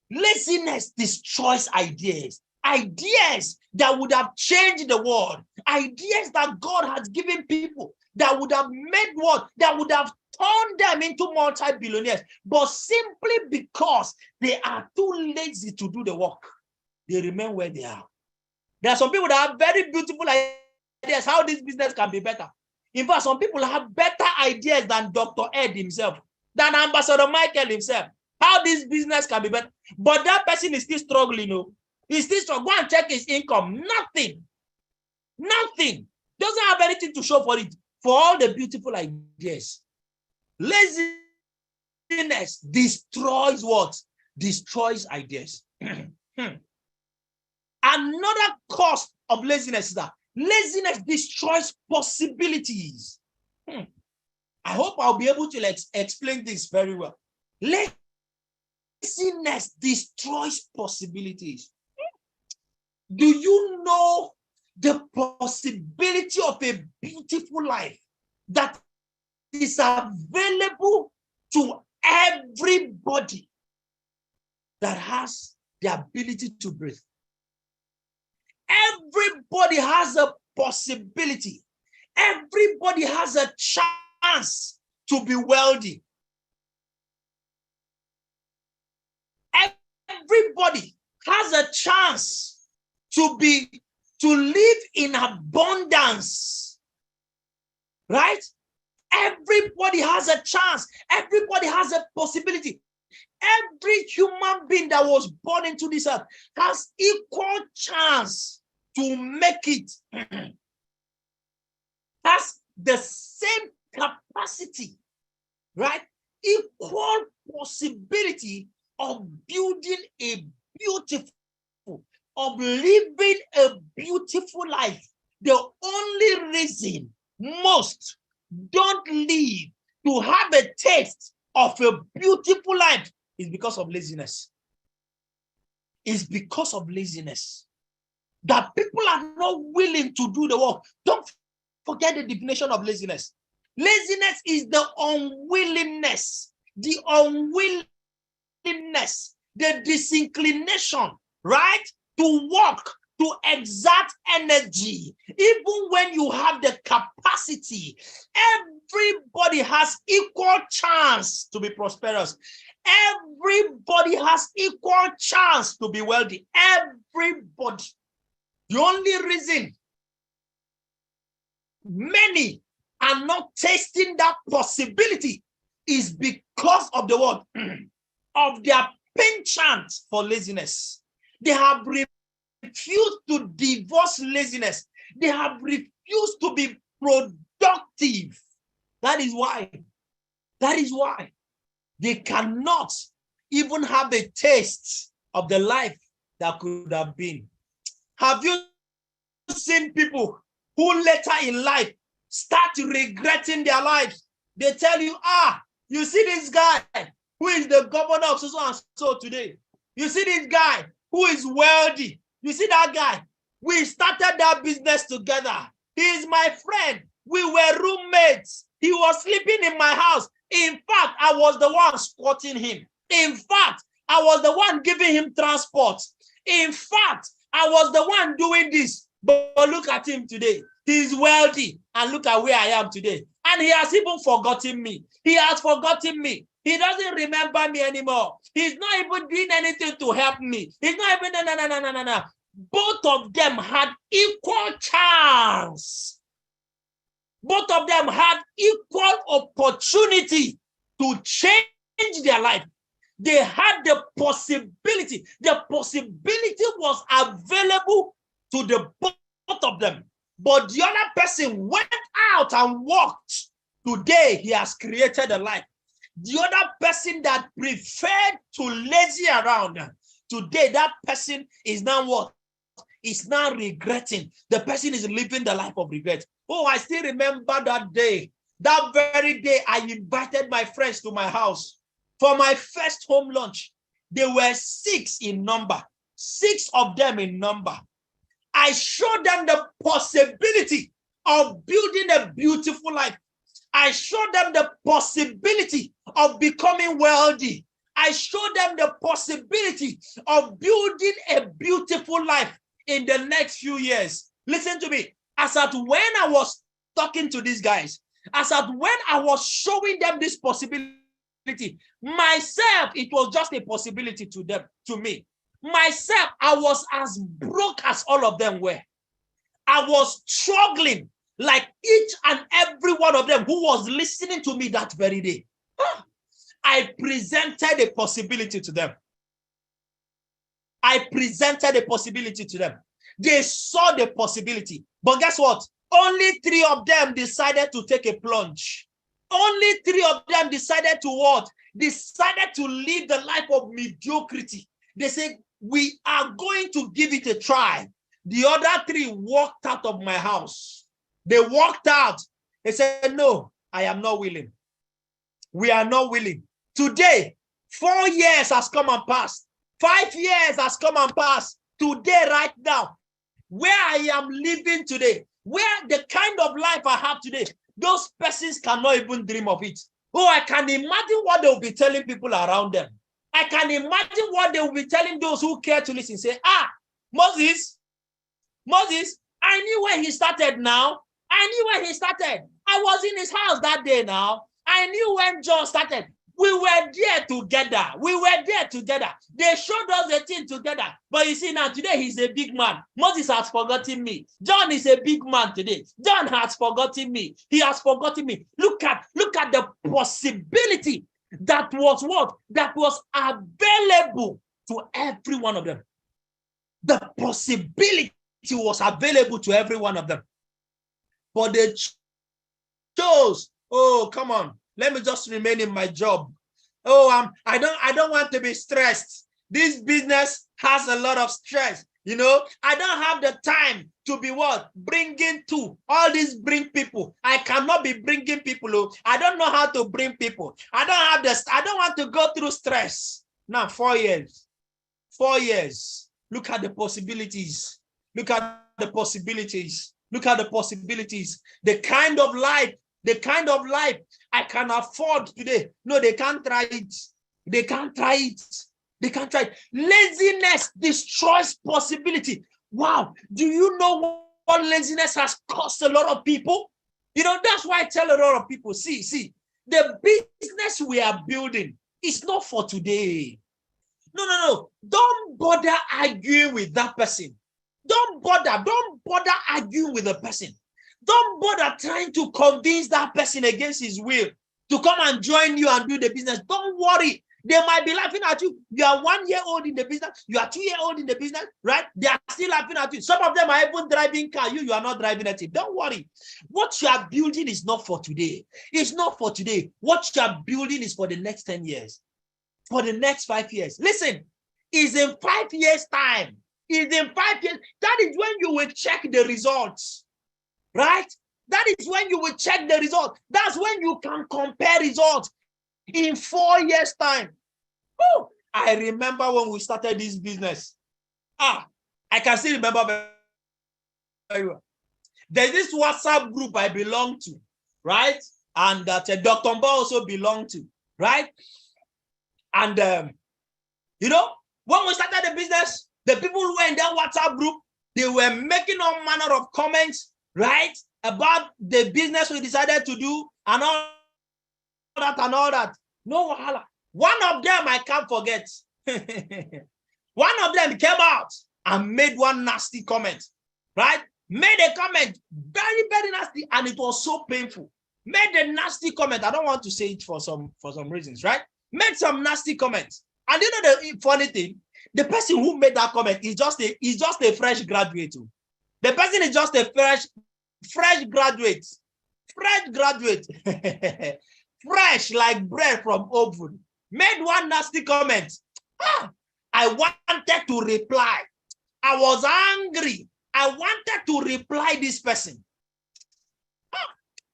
Laziness destroys ideas. Ideas that would have changed the world. Ideas that God has given people that would have made what? That would have turned them into multi-billionaires. But simply because they are too lazy to do the work, they remain where they are. There are some people that have very beautiful ideas how this business can be better. In fact, some people have better ideas than Dr. Ed himself, than Ambassador Michael himself, how this business can be better. But that person is still struggling. He's still struggling. Go and check his income. Nothing. Doesn't have anything to show for it. For all the beautiful ideas. Laziness destroys what? Destroys ideas. Another cause of laziness is that laziness destroys possibilities. I hope I'll be able to explain this very well. Laziness destroys possibilities. Do you know the possibility of a beautiful life that is available to everybody that has the ability to breathe? Everybody has a possibility. Everybody has a chance to be wealthy. Everybody has a chance to live in abundance. Right? Everybody has a chance. Everybody has a possibility. Every human being that was born into this earth has equal chance to make it. Has the same capacity, right? Equal possibility of building a beautiful, of living a beautiful life. The only reason most don't live to have a taste of a beautiful life is because of laziness. It's because of laziness that people are not willing to do the work. Don't forget the definition of laziness. Laziness is the unwillingness, the disinclination, right, to work to exert energy, even when you have the capacity. Everybody has equal chance to be prosperous. Everybody has equal chance to be wealthy. Everybody. The only reason many are not tasting that possibility is because of the word of their penchant for laziness. They have refused to divorce laziness. They have refused to be productive. That is why they cannot even have a taste of the life that could have been. Have you seen people who later in life start regretting their lives? They tell you, you see this guy who is the governor of so and so today. You see this guy who is wealthy. You see that guy. We started that business together. He is my friend. We were roommates. He was sleeping in my house. In fact, I was the one squatting him. In fact, I was the one giving him transport. In fact, I was the one doing this. But look at him today. He's wealthy. And look at where I am today. And he has even forgotten me. He has forgotten me. He doesn't remember me anymore. He's not even doing anything to help me. He's not even, no. Both of them had equal chance. Both of them had equal opportunity to change their life. They had the possibility. The possibility was available to the both of them. But the other person went out and walked. Today, he has created a life. The other person that preferred to lazy around, today, that person is now what? Is now regretting. The person is living the life of regret. Oh, I still remember that day. That very day, I invited my friends to my house for my first home lunch. They were 6 in number. 6 of them in number. I showed them the possibility of building a beautiful life. I showed them the possibility of becoming wealthy. I showed them the possibility of building a beautiful life in the next few years. Listen to me. As at when I was talking to these guys, as at when I was showing them this possibility, myself, it was just a possibility to them, to me. Myself, I was as broke as all of them were. I was struggling like each and every one of them who was listening to me that very day. I presented a possibility to them. I presented a possibility to them. They saw the possibility. But guess what? Only 3 of them decided to take a plunge. Only 3 of them decided to what? Decided to live the life of mediocrity. They said, we are going to give it a try. The other 3 walked out of my house. They walked out. They said, no, I am not willing. We are not willing. Today, 4 years has come and passed. 5 years has come and passed. Today, right now, where I am living today, where the kind of life I have today, those persons cannot even dream of it. Oh, I can imagine what they will be telling people around them. I can imagine what they will be telling those who care to listen. Say, Moses, I knew when he started now. I knew when he started. I was in his house that day now. I knew when John started. We were there together. We were there together. They showed us the thing together. But you see now, today he's a big man. Moses has forgotten me. John is a big man today. John has forgotten me. He has forgotten me. Look at the possibility that was what? That was available to every one of them. The possibility was available to every one of them. But they chose, oh, come on. Let me just remain in my job. Oh, I don't want to be stressed. This business has a lot of stress. You know, I don't have the time to be what? Bringing to all these bring people. I cannot be bringing people. Oh, I don't know how to bring people. I don't have this. I don't want to go through stress. Now, 4 years. 4 years. Look at the possibilities. Look at the possibilities. Look at the possibilities. The kind of life I can afford today. No, they can't try it. They can't try it. They can't try it. Laziness destroys possibility. Wow. Do you know what laziness has cost a lot of people? You know, that's why I tell a lot of people, see, the business we are building is not for today. No. Don't bother arguing with that person. Don't bother arguing with the person. Don't bother trying to convince that person against his will to come and join you and do the business. Don't worry. They might be laughing at you. You are 1 year old in the business. You are 2 year old in the business, right? They are still laughing at you. Some of them are even driving car. You are not driving it. Don't worry. What you are building is not for today. It's not for today. What you are building is for the next 10 years. For the next 5 years. Listen, it's in 5 years' time. It's in 5 years. That is when you will check the results. Right? That is when you will check the results. That's when you can compare results. In 4 years' time. Oh, I remember when we started this business. I can still remember very well. There's this WhatsApp group I belong to, right? And that Dr. Mba also belonged to, right? And, you know, when we started the business, the people who were in that WhatsApp group, they were making all manner of comments, right? About the business we decided to do and all that. No wahala. One of them I can't forget. One of them came out and made one nasty comment, right? Made a comment, very, very nasty, and it was so painful. Made a nasty comment. I don't want to say it for some reasons, right? Made some nasty comments. And you know the funny thing? The person who made that comment is just a fresh graduate. The person is just a fresh graduate. Fresh graduate. Fresh like bread from oven. Made one nasty comment. I wanted to reply. I was angry. I wanted to reply this person.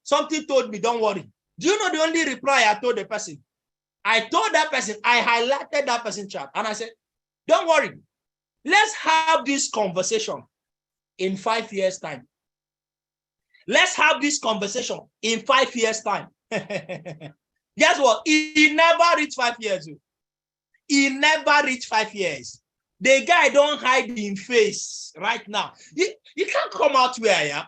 Something told me, don't worry. Do you know the only reply I told the person? I told that person, I highlighted that person's chat, and I said, don't worry. Let's have this conversation in 5 years' time. Let's have this conversation in 5 years' time. Guess what? He never reached 5 years. He never reached 5 years. The guy don't hide in face right now. You can't come out where I am.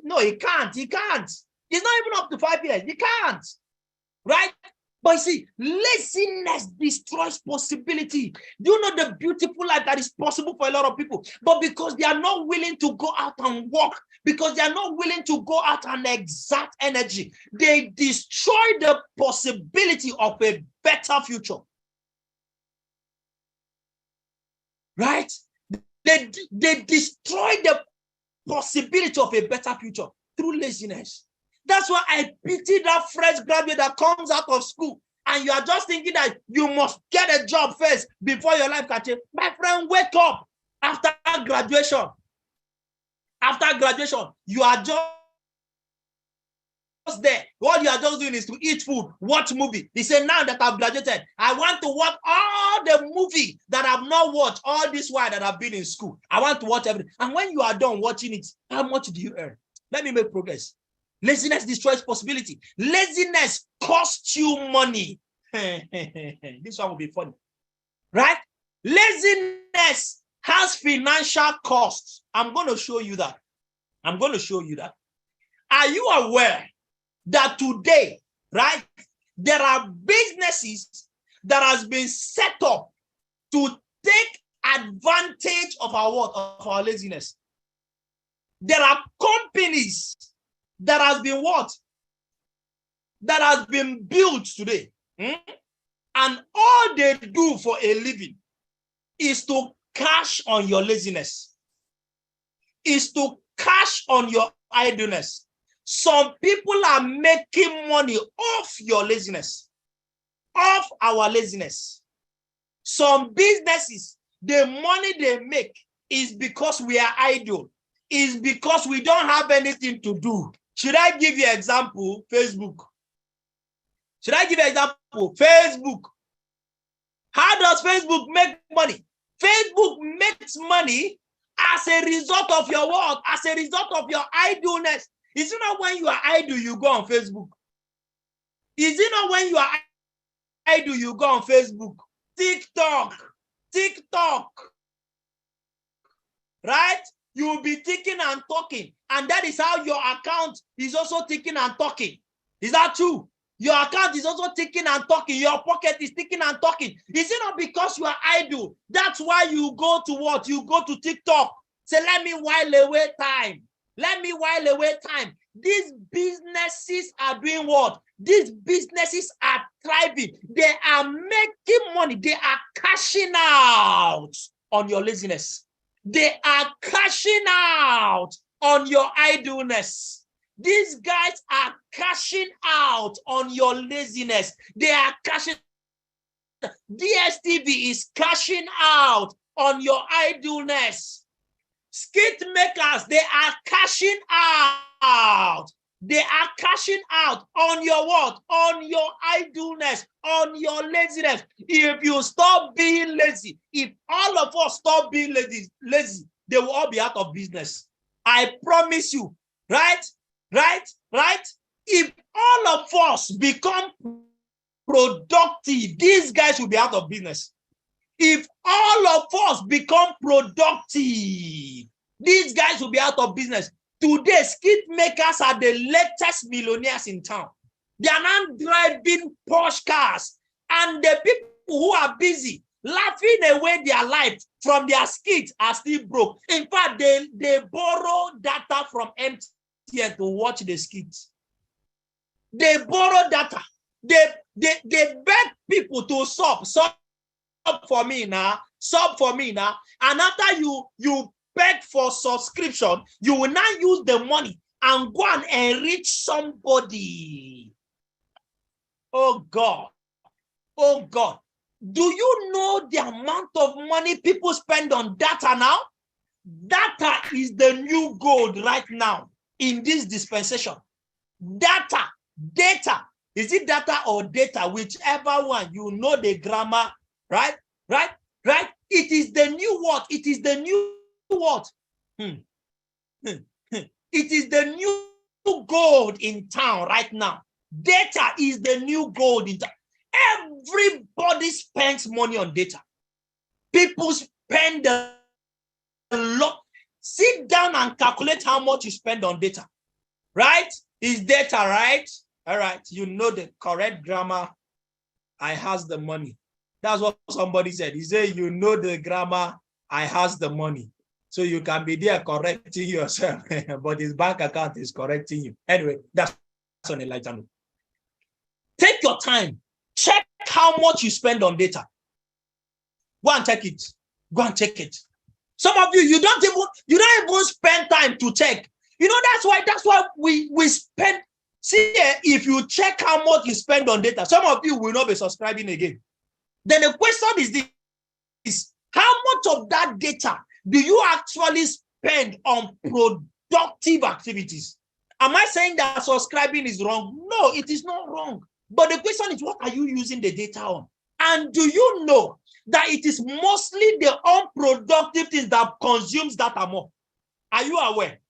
No, he can't. He can't. He's not even up to 5 years. He can't. Right? But you see, laziness destroys possibility. Do you know the beautiful life that is possible for a lot of people? But because they are not willing to go out and work, because they are not willing to go out and exert energy, they destroy the possibility of a better future. Right? They destroy the possibility of a better future through laziness. That's why I pity that fresh graduate that comes out of school and you are just thinking that you must get a job first before your life can change. My friend, wake up after graduation. After graduation, you are just there. All you are just doing is to eat food, watch movie. He said, now that I've graduated, I want to watch all the movie that I've not watched all this while that I've been in school. I want to watch everything. And when you are done watching it, how much do you earn? Let me make progress. Laziness destroys possibility. Laziness costs you money. This one will be funny, right? Laziness has financial costs. I'm going to show you that. I'm going to show you that. Are you aware that today, right, there are businesses that has been set up to take advantage of our laziness? There are companies that has been what? That has been built today. And all they do for a living is to cash on your laziness. Is to cash on your idleness. Some people are making money off your laziness. Off our laziness. Some businesses, the money they make is because we are idle. Is because we don't have anything to do. Should I give you an example? Facebook. Should I give you an example? Facebook. How does Facebook make money? Facebook makes money as a result of your work, as a result of your idleness. Is it not when you are idle, you go on Facebook? Is it not when you are idle, you go on Facebook? TikTok. right? You will be thinking and talking, and that is how your account is also thinking and talking. Is that true? Your account is also thinking and talking. Your pocket is thinking and talking. Is it not because you are idle? That's why you go to what? You go to TikTok. Say, let me while away time. Let me while away time. These businesses are doing what? These businesses are thriving. They are making money. They are cashing out on your laziness. They are cashing out on your idleness. These guys are cashing out on your laziness. They are cashing. DSTV is cashing out on your idleness. Skit makers, they are cashing out. They are cashing out on your what? On your idleness, on your laziness. If you stop being lazy, if all of us stop being lazy, they will all be out of business. I promise you, right? If all of us become productive, these guys will be out of business. If all of us become productive, these guys will be out of business. Today, skit makers are the latest millionaires in town. They are now driving Porsche cars, and the people who are busy laughing away their life from their skits are still broke. In fact, they borrow data from MTN to watch the skits. They borrow data. They beg people to sub for me now, and after you beg for subscription, you will now use the money and go and enrich somebody. Oh God, do you know the amount of money people spend on data now? Data is the new gold right now in this dispensation. Data. Is it data or data? Whichever one, you know the grammar. Right? It is the new what? It is the new what? It is the new gold in town right now. Data is the new gold in town. Everybody spends money on data. People spend a lot. Sit down and calculate how much you spend on data. Right? Is data right? All right. You know the correct grammar. I has the money. That's what somebody said. He said, you know the grammar, I has the money. So you can be there correcting yourself, but his bank account is correcting you. Anyway, that's on a lighter note. Take your time. Check how much you spend on data. Go and check it. Go and check it. Some of you don't even spend time to check. You know, that's why we spend. See, if you check how much you spend on data, some of you will not be subscribing again. Then the question is this: how much of that data do you actually spend on productive activities? Am I saying that subscribing is wrong? No, it is not wrong. But the question is, what are you using the data on? And do you know that it is mostly the unproductive things that consumes data more? Are you aware?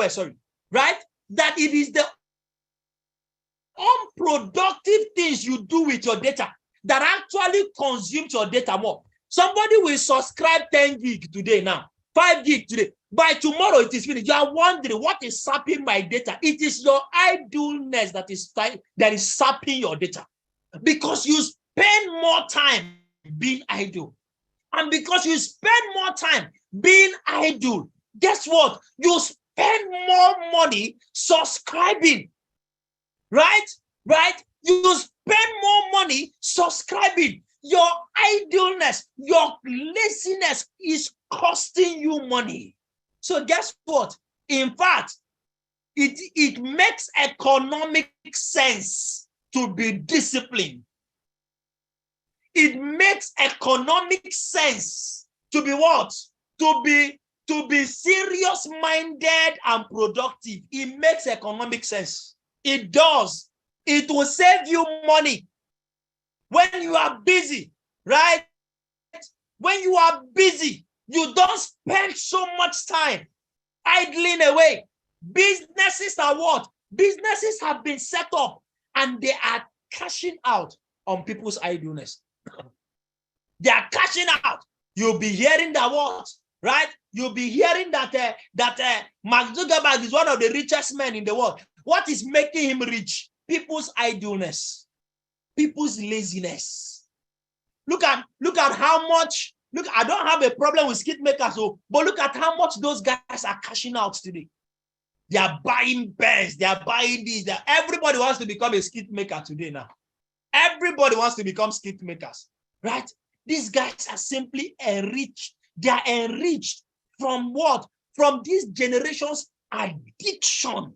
Sorry. Right? That it is the unproductive things you do with your data that actually consume your data more. Somebody will subscribe 10 gig today now, 5 gig today. By tomorrow, it is finished. You are wondering, what is sapping my data? It is your idleness that is sapping your data. Because you spend more time being idle. And because you spend more time being idle, guess what? You spend more money subscribing. Right? You spend more money subscribing. Your idleness, your laziness is costing you money. So guess what? In fact, it makes economic sense to be disciplined. It makes economic sense to be what? To be serious-minded and productive. It makes economic sense. It does. It will save you money when you are busy, right? When you are busy, you don't spend so much time idling away. Businesses are what? Businesses have been set up and they are cashing out on people's idleness. They are cashing out. You'll be hearing that what, right? You'll be hearing that Mark Zuckerberg is one of the richest men in the world. What is making him rich? People's idleness, people's laziness. Look at how much. Look, I don't have a problem with skit makers, but look at how much those guys are cashing out today. They are buying Benz, they are buying these. Everybody wants to become a skit maker today now. Everybody wants to become skit makers, right? These guys are simply enriched. They are enriched from what? From this generation's addiction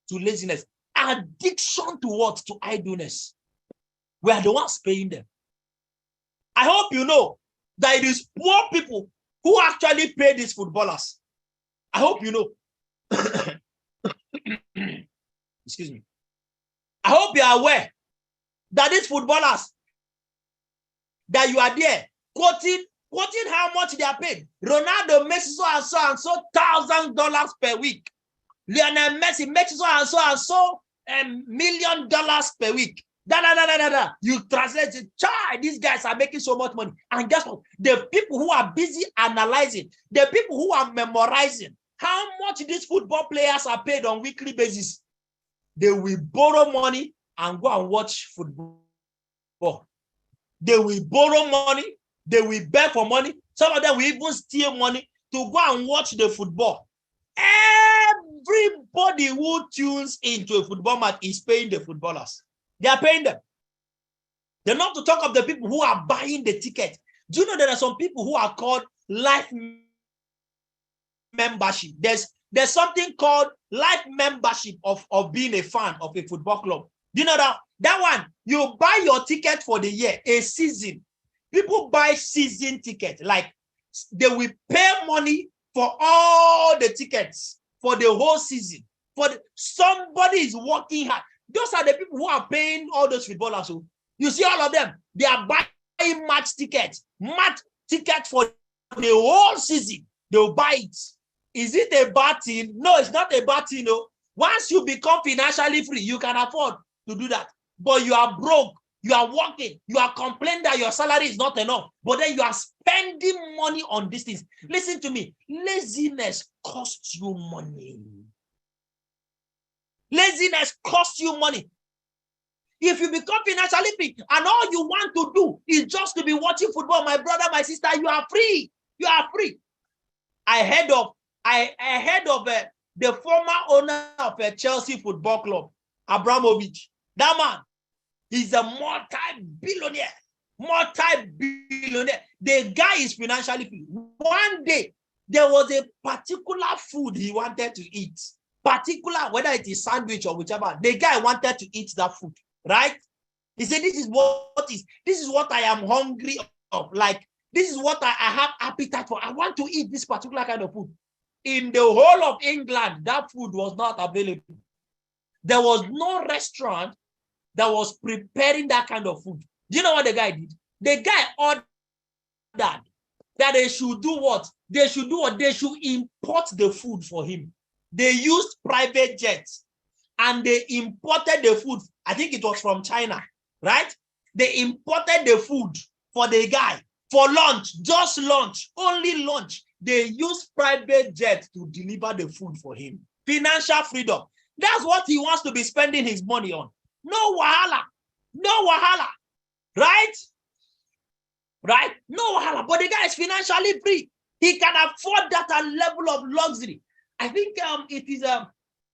to laziness. Addiction to what? To idleness. We are the ones paying them. I hope you know that it is poor people who actually pay these footballers. I hope you know. Excuse me. I hope you are aware that these footballers, that you are there quoting how much they are paid. Ronaldo makes so and so $1,000 per week. Lionel Messi makes so and so $1 million per week. You translate it. These guys are making so much money. And guess what? The people who are busy analyzing, the people who are memorizing how much these football players are paid on weekly basis, they will borrow money and go and watch football. They will borrow money. They will beg for money. Some of them will even steal money to go and watch the football. Everybody who tunes into a football match is paying the footballers. They are paying them. They're not to talk of the people who are buying the ticket. Do you know there are some people who are called life membership? There's something called life membership of being a fan of a football club. Do you know that? That one, you buy your ticket for the year, a season. People buy season ticket. Like they will pay money for all the tickets for the whole season. Somebody is working hard. Those are the people who are paying all those footballers. So you see all of them, they are buying match tickets for the whole season. They'll buy it. Is it a bad thing? No, it's not a bad thing. No. Once you become financially free, you can afford to do that. But you are broke, you are working, you are complaining that your salary is not enough, but then you are spending money on these things. Listen to me. Laziness costs you money. Laziness costs you money. If you become financially free and all you want to do is just to be watching football, my brother, my sister, you are free. You are free. I heard of the former owner of a Chelsea football club, Abramovich. That man, he's a multi-billionaire. The guy is financially free. One day, there was a particular food he wanted to eat. Particular, whether it is sandwich or whichever, the guy wanted to eat that food, right? He said, this is what I am hungry of. Like, this is what I have appetite for. I want to eat this particular kind of food. In the whole of England, that food was not available. There was no restaurant that was preparing that kind of food. Do you know what the guy did? The guy ordered that they should do what? They should import the food for him. They used private jets and they imported the food. I think it was from China, right? They imported the food for the guy for lunch, just lunch, only lunch. They used private jets to deliver the food for him. Financial freedom. That's what he wants to be spending his money on. No wahala. No wahala. Right? Right? No wahala. But the guy is financially free. He can afford that level of luxury. I think it is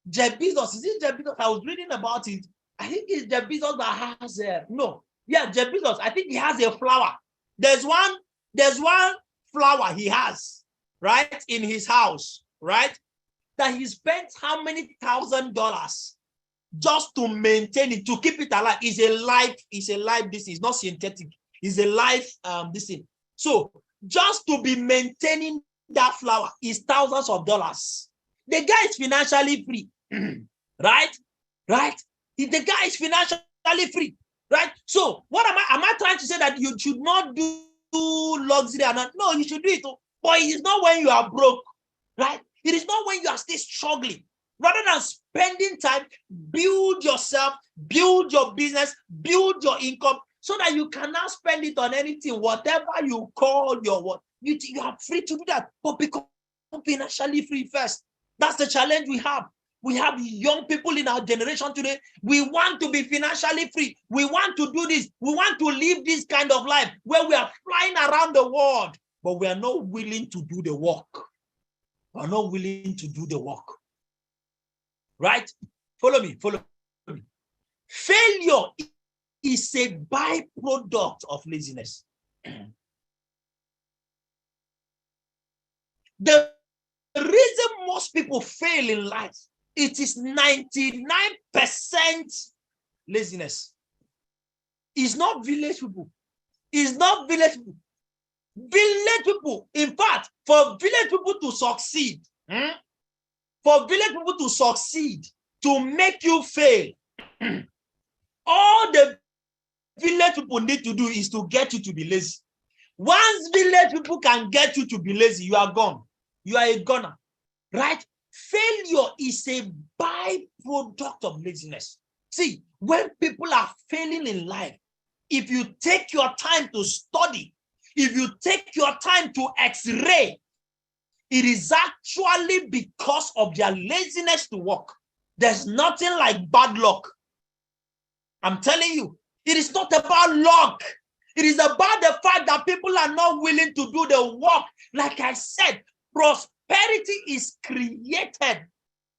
Jeff Bezos. Is it Jeff Bezos? I was reading about it. I think it's Jeff Bezos that has Jeff Bezos. I think he has a flower. There's one flower he has, right, in his house, right? That he spent how many $1,000 just to maintain it, to keep it alive. It's a live this is not synthetic. It's a live this thing. So just to be maintaining that flower is thousands of dollars. The guy is financially free, right? Right? The guy is financially free, right? So what am I trying to say that you should not do luxury or not? No, you should do it, but it is not when you are broke, right? It is not when you are still struggling. Rather than spending time, build yourself, build your business, build your income, so that you can now spend it on anything, whatever you call your what. You are free to do that, but become financially free first. That's the challenge we have. We have young people in our generation today. We want to be financially free. We want to do this. We want to live this kind of life where we are flying around the world, but we are not willing to do the work. We are not willing to do the work. Right? Follow me. Follow me. Failure is a byproduct of laziness. The reason most people fail in life, it is 99% laziness. It's not village people. It's not village people. Village people, in fact, for village people to succeed, to make you fail, all the village people need to do is to get you to be lazy. Once village people can get you to be lazy, you are gone. You are a goner, right? Failure is a byproduct of laziness. See, when people are failing in life, if you take your time to study, if you take your time to x-ray, it is actually because of their laziness to work. There's nothing like bad luck. I'm telling you, it is not about luck. It is about the fact that people are not willing to do the work. Like I said, prosperity is created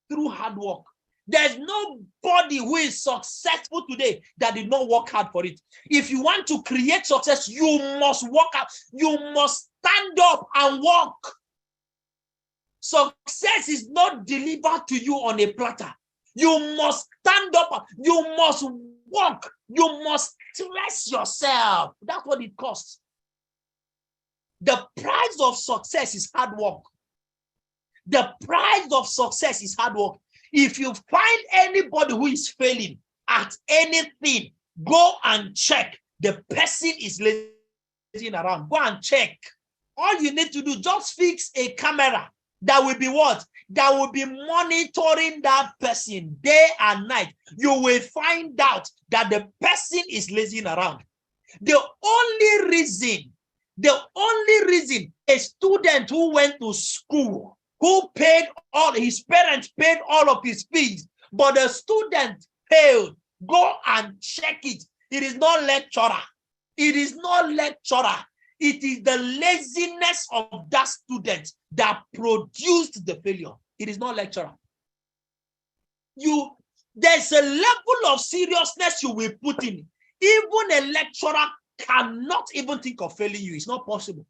through hard work. There's nobody who is successful today that did not work hard for it. If you want to create success, you must work out. You must stand up and work. Success is not delivered to you on a platter. You must stand up. You must work. You must stress yourself. That's what it costs. The price of success is hard work. The price of success is hard work. If you find anybody who is failing at anything, go and check. The person is lazing around. Go and check. All you need to do, just fix a camera that will be what? That will be monitoring that person day and night. You will find out that the person is lazing around. The only reason a student who went to school, who paid all, his parents paid all of his fees, but the student failed, go and check it. It is not lecturer. It is not lecturer. It is the laziness of that student that produced the failure. It is not lecturer. There's a level of seriousness you will put in. Even a lecturer cannot even think of failing you. It's not possible.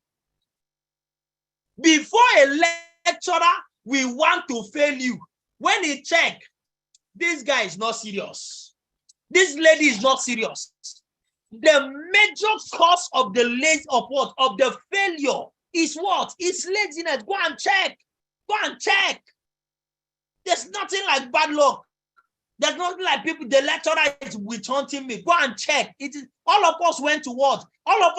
Before a lecturer will want to fail you, when he check, this guy is not serious. This lady is not serious. The major cause of the of the failure is what? It's laziness. Go and check. Go and check. There's nothing like bad luck. There's nothing like people, the lecturer is withholding me. Go and check. It is all of us went to what? All of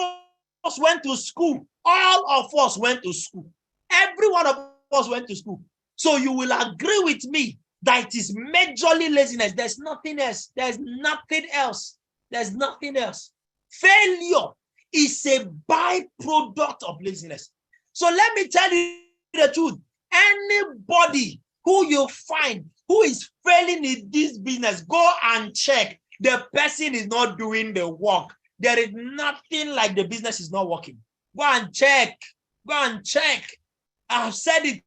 us went to school. All of us went to school. Every one of us went to school. So you will agree with me that it is majorly laziness. There's nothing else. There's nothing else. There's nothing else. Failure is a byproduct of laziness. So let me tell you the truth. Anybody who you find who is failing in this business, go and check. The person is not doing the work. There is nothing like the business is not working. Go and check. Go and check. I've said it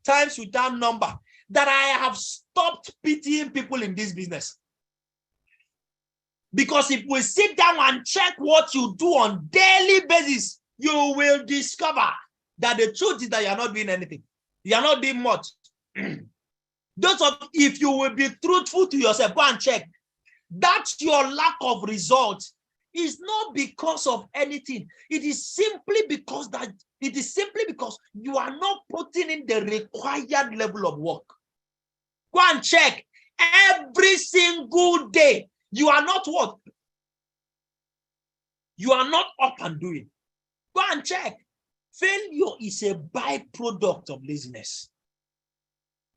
times without number that I have stopped pitying people in this business. Because if we sit down and check what you do on daily basis, you will discover that the truth is that you are not doing anything. You are not doing much. If you will be truthful to yourself, go and check. That's your lack of results. Is not because of anything. It is simply because you are not putting in the required level of work. Go and check. Every single day, you are not what? You are not up and doing. Go and check. Failure is a byproduct of laziness.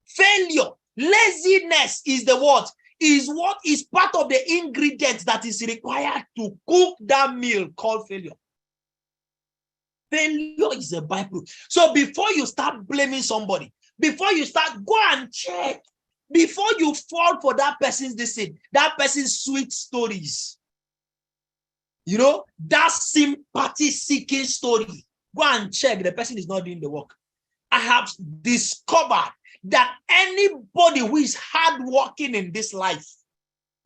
Failure, laziness is the what? is what is part of the ingredients that is required to cook that meal called failure. Failure is a byproduct. So before you start blaming somebody, before you start, go and check. Before you fall for that person's decision, that person's sweet stories, you know, that sympathy-seeking story, go and check. The person is not doing the work. I have discovered that anybody who is hardworking in this life,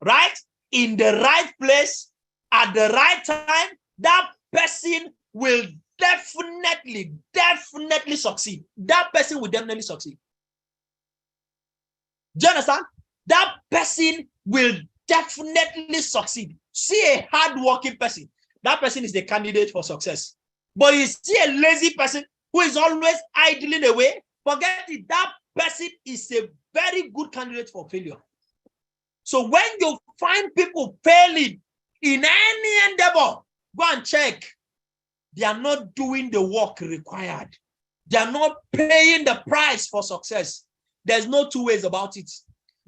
right, in the right place, at the right time, that person will definitely succeed. That person will definitely succeed. Do you understand? That person will definitely succeed. See a hardworking person. That person is the candidate for success. But you see a lazy person who is always idling away, forget it. That person is a very good candidate for failure. So when you find people failing in any endeavor, go and check. They are not doing the work required. They are not paying the price for success. There's no two ways about it.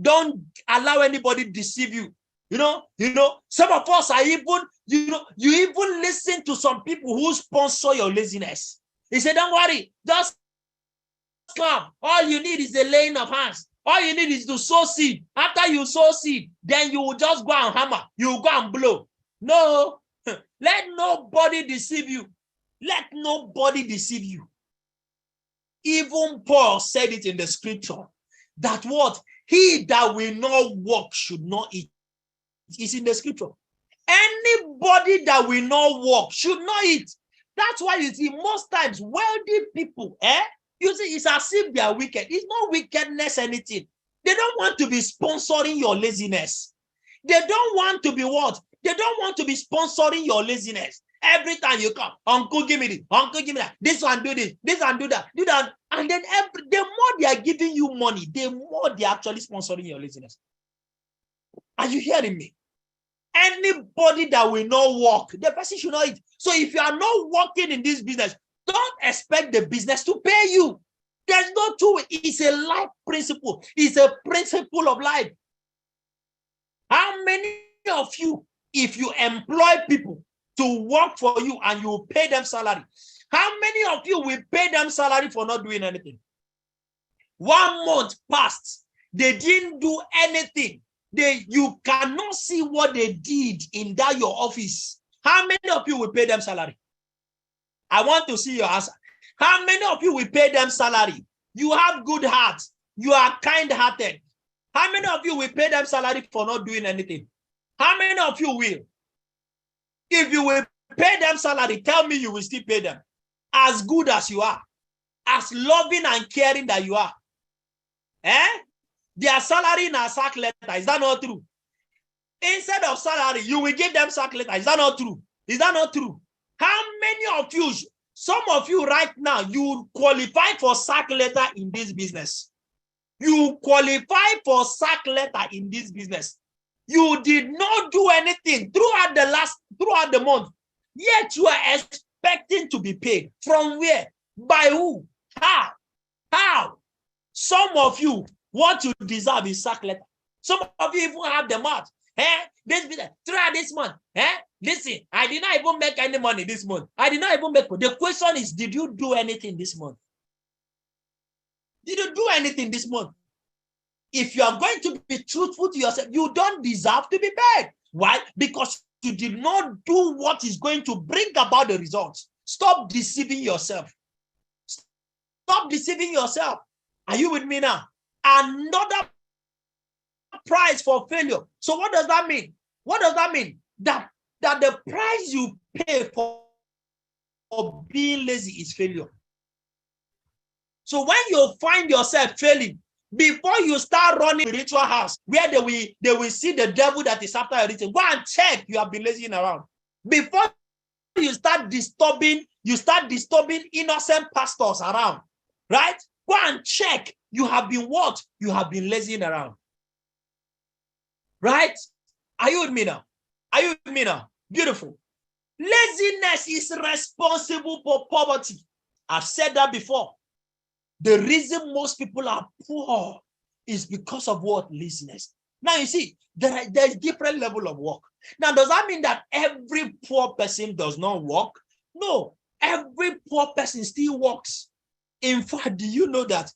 Don't allow anybody to deceive you. You know, some of us are even, you even listen to some people who sponsor your laziness. They say, don't worry, just come. All you need is the laying of hands. All you need is to sow seed. After you sow seed, then you will just go and hammer. You will go and blow. No, let nobody deceive you. Let nobody deceive you. Even Paul said it in the scripture that what? He that will not work should not eat. It's in the scripture. Anybody that will not work should not eat. That's why you see most times wealthy people, you see, it's as if they are wicked. It's not wickedness, anything. They don't want to be sponsoring your laziness. They don't want to be what? They don't want to be sponsoring your laziness. Every time you come, uncle, give me this, uncle, give me that. This one, do this one, do that. And then the more they are giving you money, the more they are actually sponsoring your laziness. Are you hearing me? Anybody that will not work, the person should not eat. So if you are not working in this business, don't expect the business to pay you. There's no two. It's a life principle. It's a principle of life. How many of you, if you employ people to work for you and you pay them salary, how many of you will pay them salary for not doing anything? 1 month passed. They didn't do anything. You cannot see what they did in that your office. How many of you will pay them salary? I want to see your answer. How many of you will pay them salary? You have good heart. You are kind-hearted. How many of you will pay them salary for not doing anything? How many of you will? If you will pay them salary, tell me you will still pay them. As good as you are. As loving and caring that you are. Their salary in a sack letter. Is that not true? Instead of salary, you will give them sack letter. Is that not true? Is that not true? How many of you, some of you right now, you qualify for sack letter in this business? You qualify for sack letter in this business. You did not do anything throughout the month, yet you are expecting to be paid. From where? By who? How? Some of you, what you deserve is sack letter. Some of you even have the mouth. Throughout this month, listen, I did not even make any money this month. I did not even make. The question is, did you do anything this month? Did you do anything this month? If you are going to be truthful to yourself, you don't deserve to be paid. Why? Because you did not do what is going to bring about the results. Stop deceiving yourself. Stop deceiving yourself. Are you with me now? Another price for failure. So what does that mean? What does that mean? That the price you pay for being lazy is failure. So when you find yourself failing, before you start running a ritual house where they will see the devil that is after everything, go and check you have been lazing around. Before you start disturbing innocent pastors around, right? Go and check. You have been what? You have been lazing around. Right? Are you with me now? Are you with me now? Beautiful. Laziness is responsible for poverty. I've said that before. The reason most people are poor is because of what? Laziness. Now you see, there's different level of work. Now, does that mean that every poor person does not work? No, every poor person still works. In fact, do you know that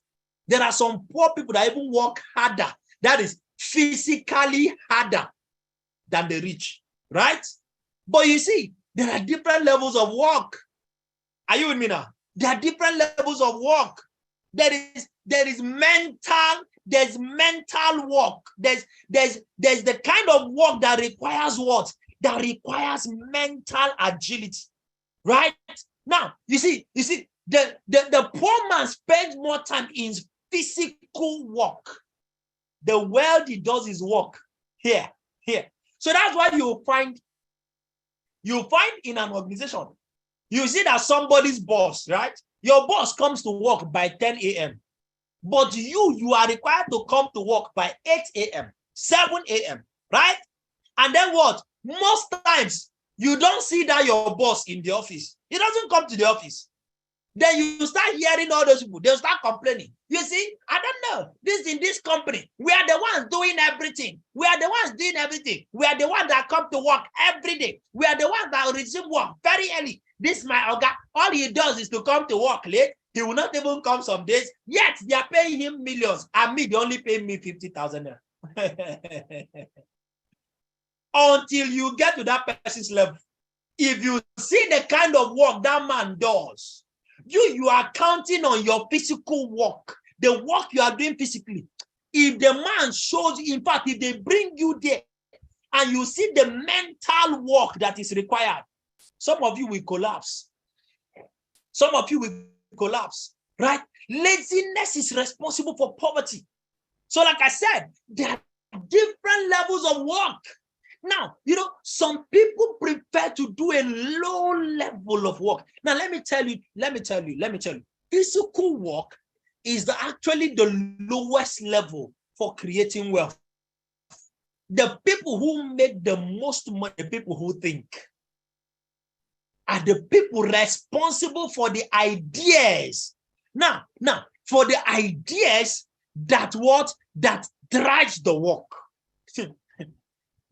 there are some poor people that even work harder, that is physically harder than the rich, right? But you see, there are different levels of work. Are you with me now? There are different levels of work. There is mental, there's mental work. There's the kind of work that requires what? That requires mental agility, right? Now, you see, the poor man spends more time in physical work. The wealthy does his work here. So that's why you find in an organization, you see that somebody's boss, right? Your boss comes to work by 10 a.m. But you are required to come to work by 8 a.m., 7 a.m., right? And then what? Most times, you don't see that your boss in the office. He doesn't come to the office. Then you start hearing all those people. They'll start complaining. You see, I don't know. In this company, we are the ones doing everything. We are the ones doing everything. We are the ones that come to work every day. We are the ones that resume work very early. This my Oga. All he does is to come to work late. He will not even come some days. Yet they are paying him millions. And me, they only pay me 50,000. Until you get to that person's level. If you see the kind of work that man does, you are counting on your physical work, the work you are doing physically. If the man shows, in fact, if they bring you there and you see the mental work that is required, some of you will collapse. Some of you will collapse, right? Laziness is responsible for poverty. So like I said, there are different levels of work. Now, some people prefer to do a low level of work. Now, let me tell you, physical work is actually the lowest level for creating wealth. The people who make the most money, the people who think, are the people responsible for the ideas. Now, for the ideas that drives the work.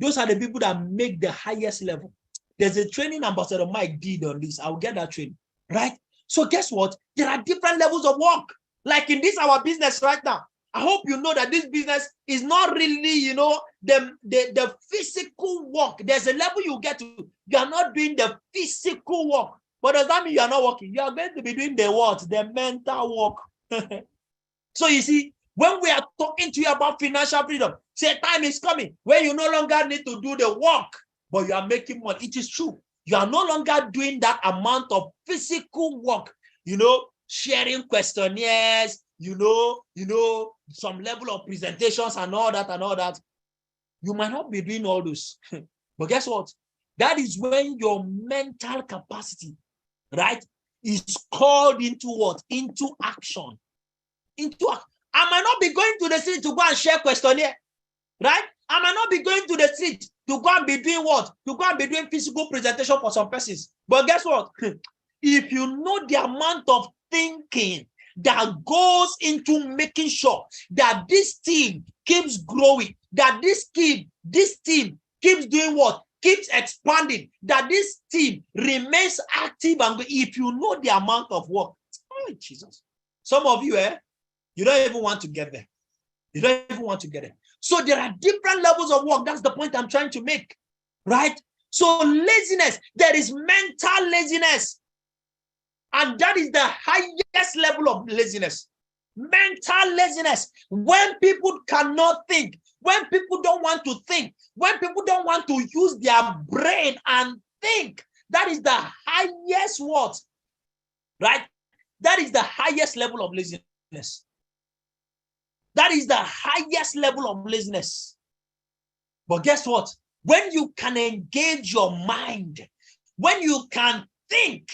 Those are the people that make the highest level. There's a training Ambassador Mike did on this. I'll get that training, right? So guess what? There are different levels of work. Like in this, our business right now. I hope you know that this business is not really, the physical work. There's a level you get to. You are not doing the physical work. But does that mean you are not working? You are going to be doing the what? The mental work. So you see, when we are talking to you about financial freedom, say time is coming when you no longer need to do the work, but you are making money. It is true. You are no longer doing that amount of physical work, sharing questionnaires, some level of presentations and all that. You might not be doing all those. But guess what? That is when your mental capacity, right, is called into what? Into action. I might not be going to the street to go and share questionnaire, right? I might not be going to the street to go and be doing what? To go and be doing physical presentation for some persons. But guess what? If you know the amount of thinking that goes into making sure that this team keeps growing, that this team keeps doing what? Keeps expanding, that this team remains active, and if you know the amount of work, oh Jesus. Some of you, you don't even want to get there. You don't even want to get there. So there are different levels of work. That's the point I'm trying to make, right? So laziness, there is mental laziness. And that is the highest level of laziness. Mental laziness. When people cannot think, when people don't want to think, when people don't want to use their brain and think, that is the highest what? Right? That is the highest level of laziness. That is the highest level of laziness. But guess what? When you can engage your mind, when you can think,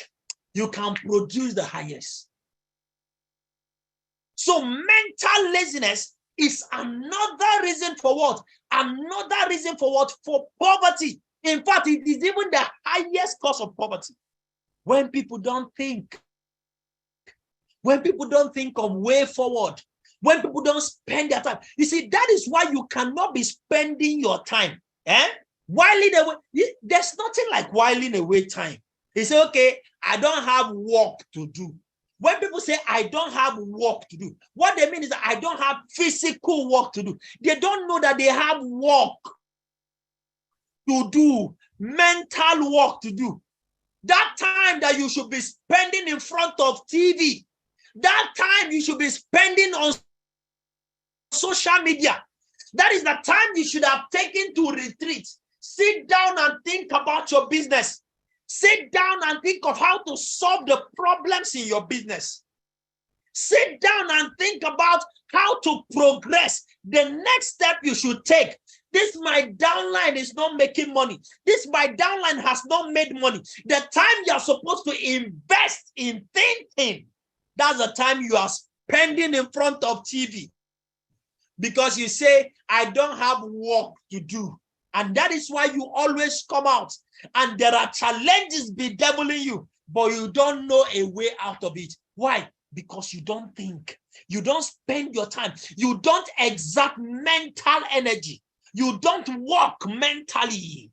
you can produce the highest. So mental laziness is another reason for what? Another reason for what? For poverty. In fact, it is even the highest cause of poverty. When people don't think, when people don't think of way forward, when people don't spend their time. You see, that is why you cannot be spending your time. Whiling away. There's nothing like whiling away time. He said, okay, I don't have work to do. When people say, I don't have work to do, what they mean is that I don't have physical work to do. They don't know that they have work to do, mental work to do. That time that you should be spending in front of TV, that time you should be spending on social media, that is the time you should have taken to retreat. Sit down and think about your business. Sit down and think of how to solve the problems in your business. Sit down and think about how to progress. The next step you should take. This my downline is not making money. This my downline has not made money. The time you are supposed to invest in thinking, that's the time you are spending in front of TV. Because you say, I don't have work to do. And that is why you always come out. And there are challenges bedeviling you, but you don't know a way out of it. Why? Because you don't think. You don't spend your time. You don't exert mental energy. You don't work mentally.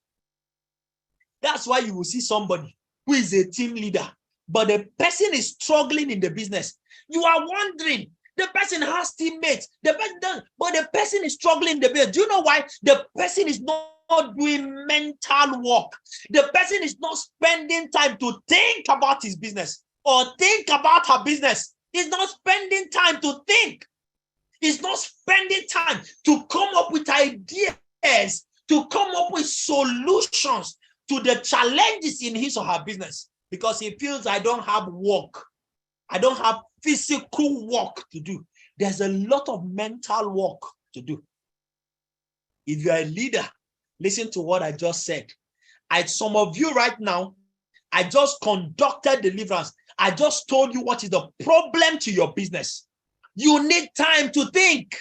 That's why you will see somebody who is a team leader, but the person is struggling in the business. You are wondering, the person has teammates, the person does, but the person is struggling in the business. Do you know why? The person is not doing mental work. The person is not spending time to think about his business or think about her business. He's not spending time to think. He's not spending time to come up with ideas, to come up with solutions to the challenges in his or her business, because he feels, I don't have work. I don't have physical work to do. There's a lot of mental work to do. If you're a leader, listen to what I just said. Some of you right now, I just conducted deliverance. I just told you what is the problem to your business. You need time to think.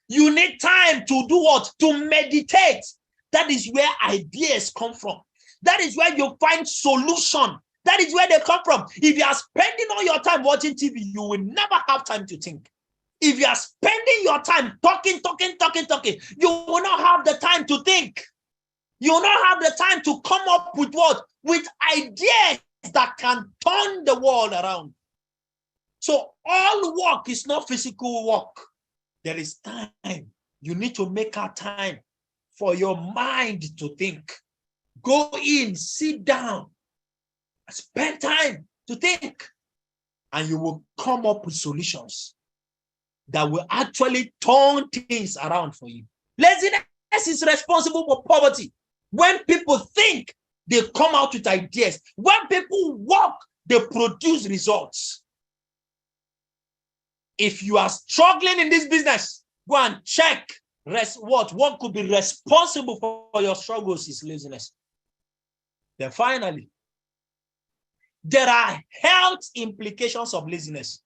You need time to do what? To meditate. That is where ideas come from. That is where you find solution. That is where they come from. If you are spending all your time watching TV, you will never have time to think. If you are spending your time talking, you will not have the time to think. You will not have the time to come up with what? With ideas that can turn the world around. So all work is not physical work. There is time. You need to make out time for your mind to think. Go in, sit down, spend time to think, and you will come up with solutions that will actually turn things around for you. Laziness is responsible for poverty. When people think, they come out with ideas. When people work, they produce results. If you are struggling in this business, go and check what could be responsible for your struggles is laziness. Then finally, there are health implications of laziness.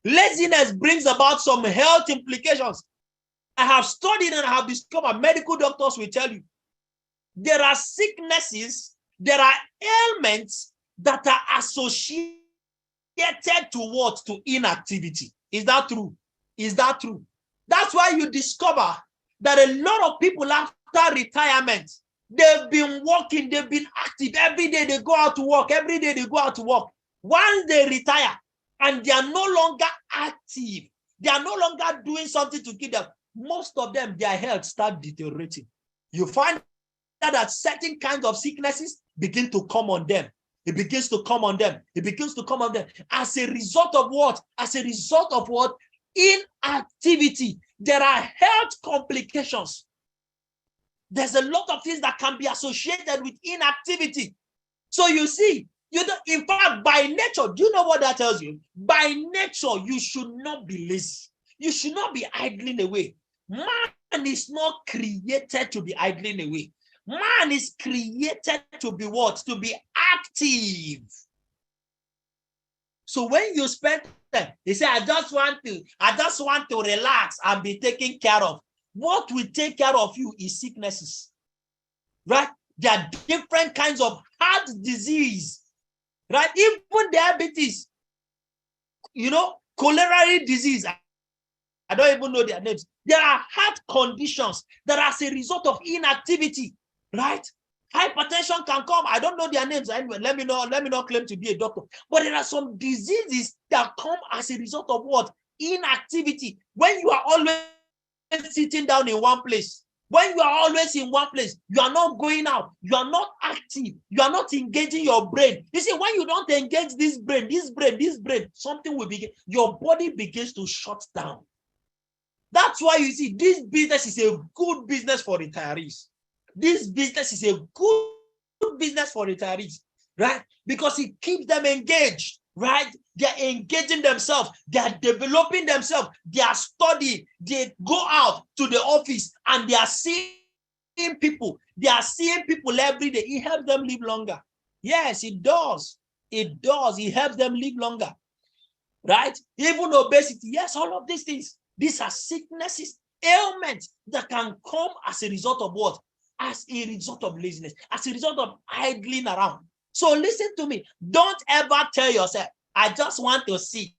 Laziness brings about some health implications. I have studied and I have discovered, medical doctors will tell you, there are sicknesses, there are ailments that are associated to what? To inactivity. Is that true? Is that true? That's why you discover that a lot of people after retirement, they've been working, they've been active. Every day they go out to work. Every day they go out to work. Once they retire and they are no longer active, they are no longer doing something to keep them, most of them, their health start deteriorating. You find that certain kinds of sicknesses begin to come on them. It begins to come on them. It begins to come on them. As a result of what? As a result of what? Inactivity. There are health complications. There's a lot of things that can be associated with inactivity. So you see, in fact, by nature, do you know what that tells you? By nature, you should not be lazy. You should not be idling away. Man is not created to be idling away. Man is created to be what? To be active. So when you spend time, they say, I just want to relax and be taken care of. What will take care of you is sicknesses, right? There are different kinds of heart disease, right? Even diabetes, coronary disease. I don't even know their names. There are heart conditions that are as a result of inactivity, right? Hypertension can come. I don't know their names. Anyway, let me not claim to be a doctor. But there are some diseases that come as a result of what? Inactivity. When you are always sitting down in one place, when you are always in one place, you are not going out, you are not active, you are not engaging your brain. You see, when you don't engage this brain, something will begin, your body begins to shut down. That's why you see, this business is a good business for retirees. This business is a good business for retirees, right? Because it keeps them engaged, right? They're engaging themselves, they're developing themselves, they are studying, they go out to the office and they are seeing people. They are seeing people every day. It helps them live longer. Yes, it does. It does. It helps them live longer, right? Even obesity. Yes, all of these things. These are sicknesses, ailments that can come as a result of what? As a result of laziness, as a result of idling around. So listen to me. Don't ever tell yourself, I just want to sit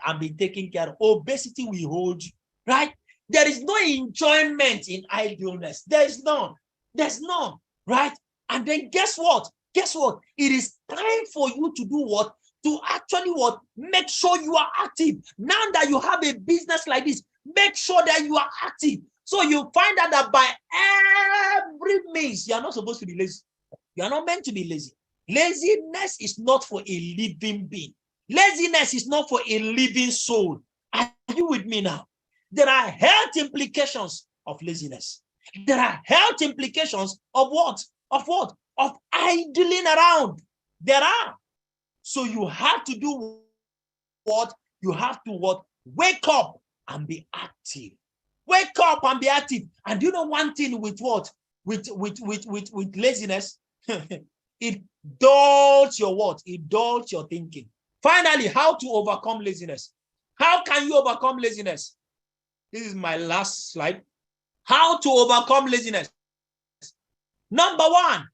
and be taken care of. Obesity will hold you, right? There is no enjoyment in idleness. There is none. There's none, right? And then guess what? Guess what? It is time for you to do what? To actually what? Make sure you are active. Now that you have a business like this, make sure that you are active. So you find out that by every means, you are not supposed to be lazy. You are not meant to be lazy. Laziness is not for a living being. Laziness is not for a living soul. Are you with me now? There are health implications of laziness. There are health implications of what? Of what? Of idling around. There are. So you have to do what? You have to what? Wake up and be active. Wake up and be active. And you know one thing with what? With laziness? It dulls your what? It dulls your thinking. Finally, how to overcome laziness? How can you overcome laziness? This is my last slide. How to overcome laziness? Number one,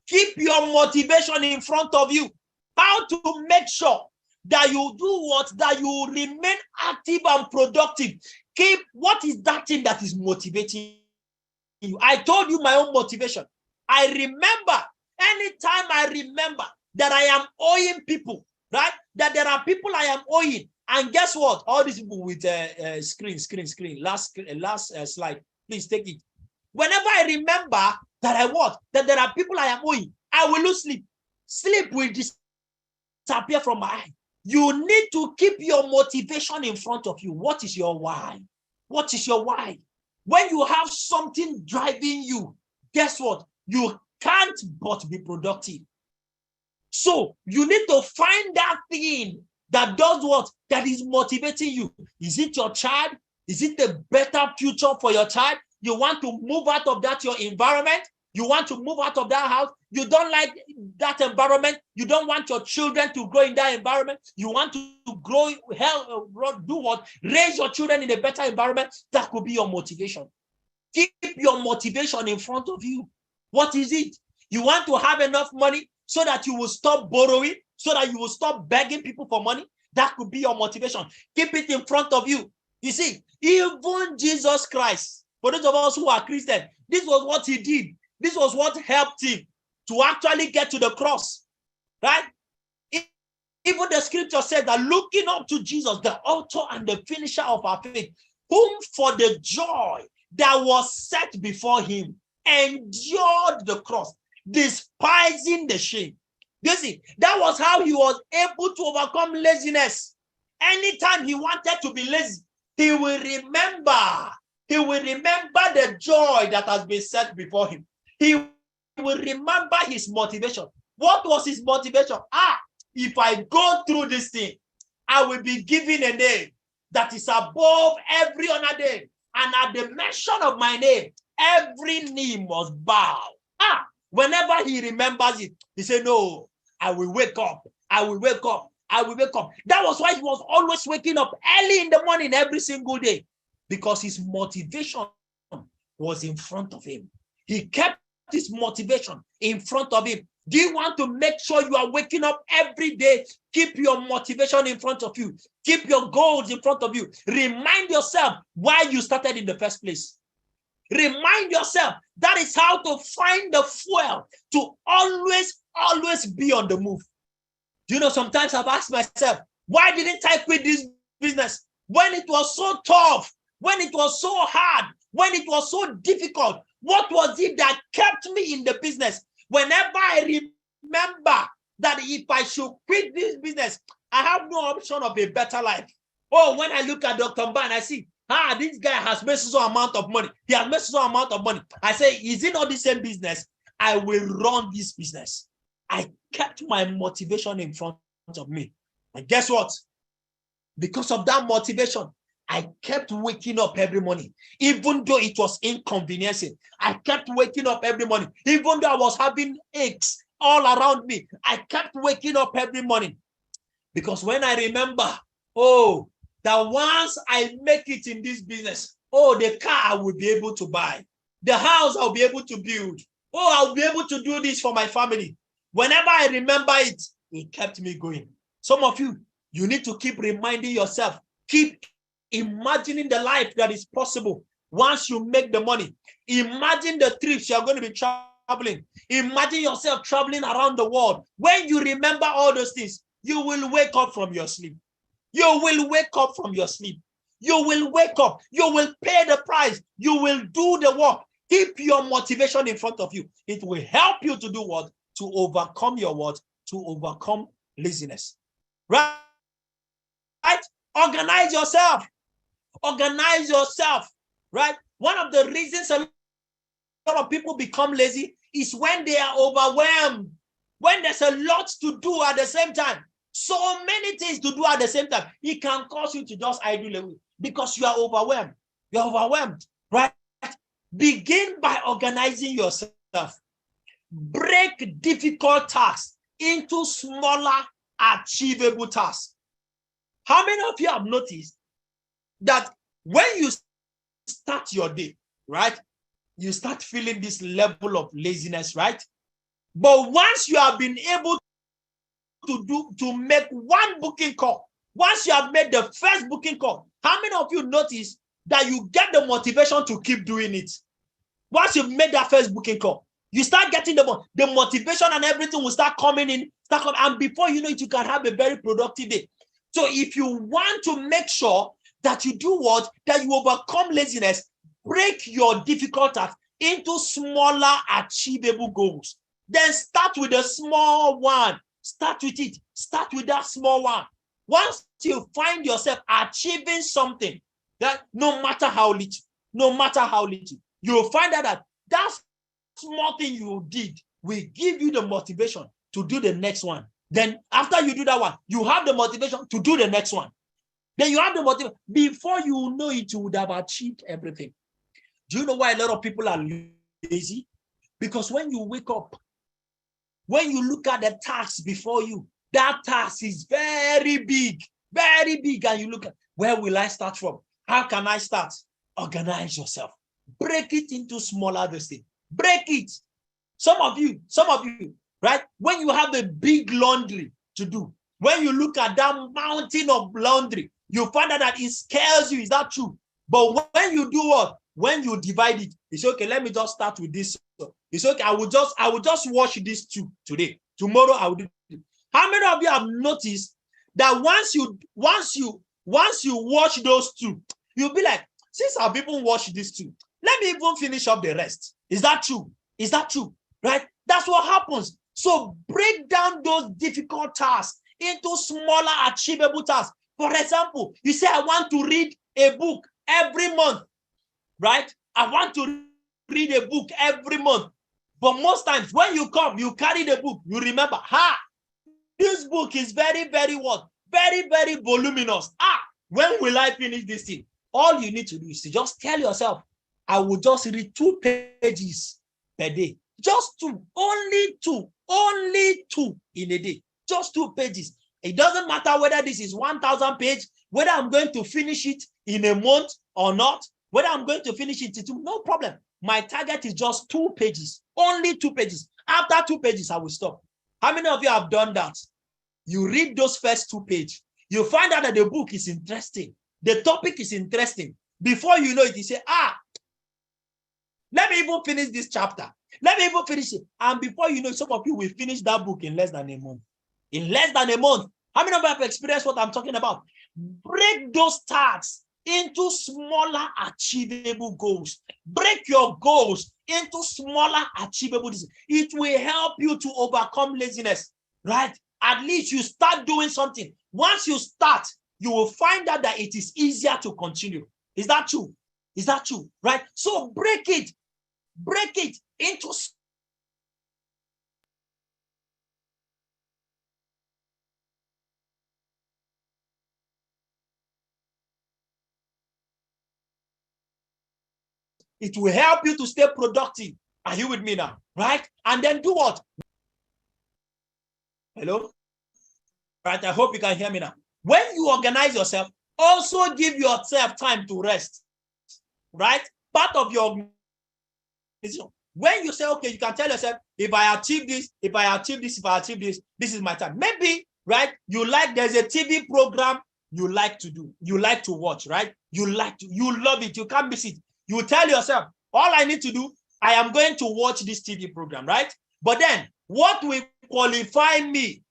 keep your motivation in front of you. How to make sure that you do what? That you remain active and productive. Keep, what is that thing that is motivating you? I told you my own motivation. I remember, anytime I remember that I am owing people, right? That there are people I am owing. And guess what? All these people with screen. Last slide. Please take it. Whenever I remember that I what? That there are people I am owing, I will lose sleep. Sleep will disappear from my eye. You need to keep your motivation in front of you. What is your why? What is your why? When you have something driving you, guess what? You can't but be productive. So you need to find that thing that does what? That is motivating you. Is it your child? Is it a better future for your child? You want to move out of that your environment? You want to move out of that house? You don't like that environment. You don't want your children to grow in that environment. You want to grow, do what? Raise your children in a better environment. That could be your motivation. Keep your motivation in front of you. What is it? You want to have enough money so that you will stop borrowing, so that you will stop begging people for money. That could be your motivation. Keep it in front of you. You see, even Jesus Christ, for those of us who are Christian, this was what he did. This was what helped him to actually get to the cross, right? Even the scripture said that looking up to Jesus, the author and the finisher of our faith, whom for the joy that was set before him, endured the cross, despising the shame. You see, that was how he was able to overcome laziness. Anytime he wanted to be lazy, he will remember the joy that has been set before him. He will remember his motivation. What was his motivation? If I go through this thing, I will be given a name that is above every other name. And at the mention of my name, every knee must bow. Whenever he remembers it, he said, no, I will wake up. I will wake up. I will wake up. That was why he was always waking up early in the morning every single day, because his motivation was in front of him. He kept his motivation in front of him. Do you want to make sure you are waking up every day? Keep your motivation in front of you. Keep your goals in front of you. Remind yourself why you started in the first place. Remind yourself that is how to find the fuel to always be on the move. Do you know, sometimes I've asked myself, why didn't I quit this business when it was so tough, when it was so hard, when it was so difficult? What was it that kept me in the business? Whenever I remember that if I should quit this business, I have no option of a better life. Oh, when I look at Dr. Mba and I see, this guy has made so amount of money. He has made so amount of money. I say, is it not the same business? I will run this business. I kept my motivation in front of me. And guess what? Because of that motivation, I kept waking up every morning, even though it was inconveniencing. I kept waking up every morning, even though I was having aches all around me. I kept waking up every morning. Because when I remember, that once I make it in this business, the car I will be able to buy, the house I'll be able to build, I'll be able to do this for my family. Whenever I remember it, it kept me going. Some of you, you need to keep reminding yourself, keep imagining the life that is possible once you make the money. Imagine the trips you're going to be traveling. Imagine yourself traveling around the world. When you remember all those things, you will wake up from your sleep. You will wake up from your sleep. You will wake up. You will pay the price. You will do the work. Keep your motivation in front of you. It will help you to do what? To overcome your what? To overcome laziness. Right? Organize yourself. Organize yourself. Right? One of the reasons a lot of people become lazy is when they are overwhelmed. When there's a lot to do at the same time. So many things to do at the same time. It can cause you to just idle away because you are overwhelmed. You're overwhelmed, right? Begin by organizing yourself. Break difficult tasks into smaller, achievable tasks. How many of you have noticed that when you start your day, right, you start feeling this level of laziness, right? But once you have been able to make one booking call, once you have made the first booking call, how many of you notice that you get the motivation to keep doing it? Once you've made that first booking call, you start getting the motivation and everything will start coming in, and before you know it, you can have a very productive day. So if you want to make sure that you do what? That you overcome laziness, break your difficult tasks into smaller, achievable goals. Then start with a small one. Start with it. Start with that small one. Once you find yourself achieving something, that no matter how little, you'll find out that small thing you did will give you the motivation to do the next one. Then after you do that one, you have the motivation to do the next one. Then you have the motivation. Before you know it, you would have achieved everything. Do you know why a lot of people are lazy? Because when you wake up, when you look at the task before you, that task is very big, and you look at, where will I start from? How can I start? Organize yourself. Break it into smaller things. Break it. Some of you, right? When you have a big laundry to do, when you look at that mountain of laundry, you find out that it scares you. Is that true? But when you do what? When you divide it, it's okay. Let me just start with this. It's okay. I will just wash these two today. Tomorrow I will do it. How many of you have noticed that once you wash those two, you'll be like, since I've even washed these two, let me even finish up the rest. Is that true? Is that true? Right? That's what happens. So break down those difficult tasks into smaller, achievable tasks. For example, you say, I want to read a book every month, right? I want to read a book every month. But most times when you come, you carry the book, you remember, this book is very, very what? Very, very voluminous. When will I finish this thing? All you need to do is to just tell yourself, I will just read 2 pages per day. Just 2, only 2 in a day. Just 2 pages. It doesn't matter whether this is 1,000 pages, whether I'm going to finish it in a month or not, whether I'm going to finish it in 2, no problem. My target is just 2 pages, only 2 pages. After 2 pages, I will stop. How many of you have done that? You read those first 2 pages. You find out that the book is interesting. The topic is interesting. Before you know it, you say, let me even finish this chapter. Let me even finish it. And before you know, some of you will finish that book in less than a month. In less than a month. How many of you have experienced what I'm talking about? Break those tasks into smaller achievable goals. Break your goals into smaller achievable. It will help you to overcome laziness, right? At least you start doing something. Once you start, you will find out that it is easier to continue. Is that true? Is that true? Right? So break it into it will help you to stay productive. Are you with me now? Right? And then do what? Hello? Right? I hope you can hear me now. When you organize yourself, also give yourself time to rest. Right? Part of your organization. When you say, okay, you can tell yourself, if I achieve this, if I achieve this, if I achieve this, this is my time. Maybe, right? There's a TV program you like to do. You like to watch, right? You love it. You can't miss it. You tell yourself, all I need to do, I am going to watch this TV program, right? But then what will qualify me,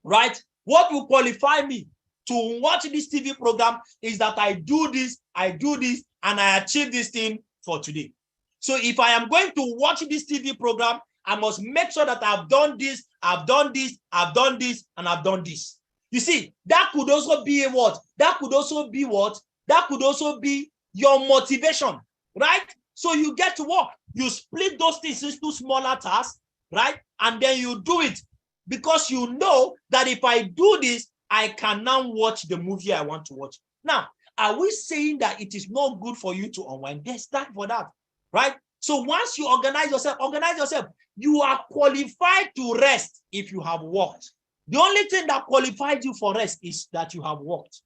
right? What will qualify me to watch this TV program is that I do this, and I achieve this thing for today. So if I am going to watch this TV program, I must make sure that I've done this, I've done this, I've done this, and I've done this. You see, that could also be a what? That could also be what? That could also be your motivation, right? So you get to work. You split those things into smaller tasks, right? And then you do it because you know that if I do this, I can now watch the movie I want to watch. Now, are we saying that it is not good for you to unwind? There's time for that, right? So once you organize yourself, you are qualified to rest if you have worked. The only thing that qualifies you for rest is that you have worked.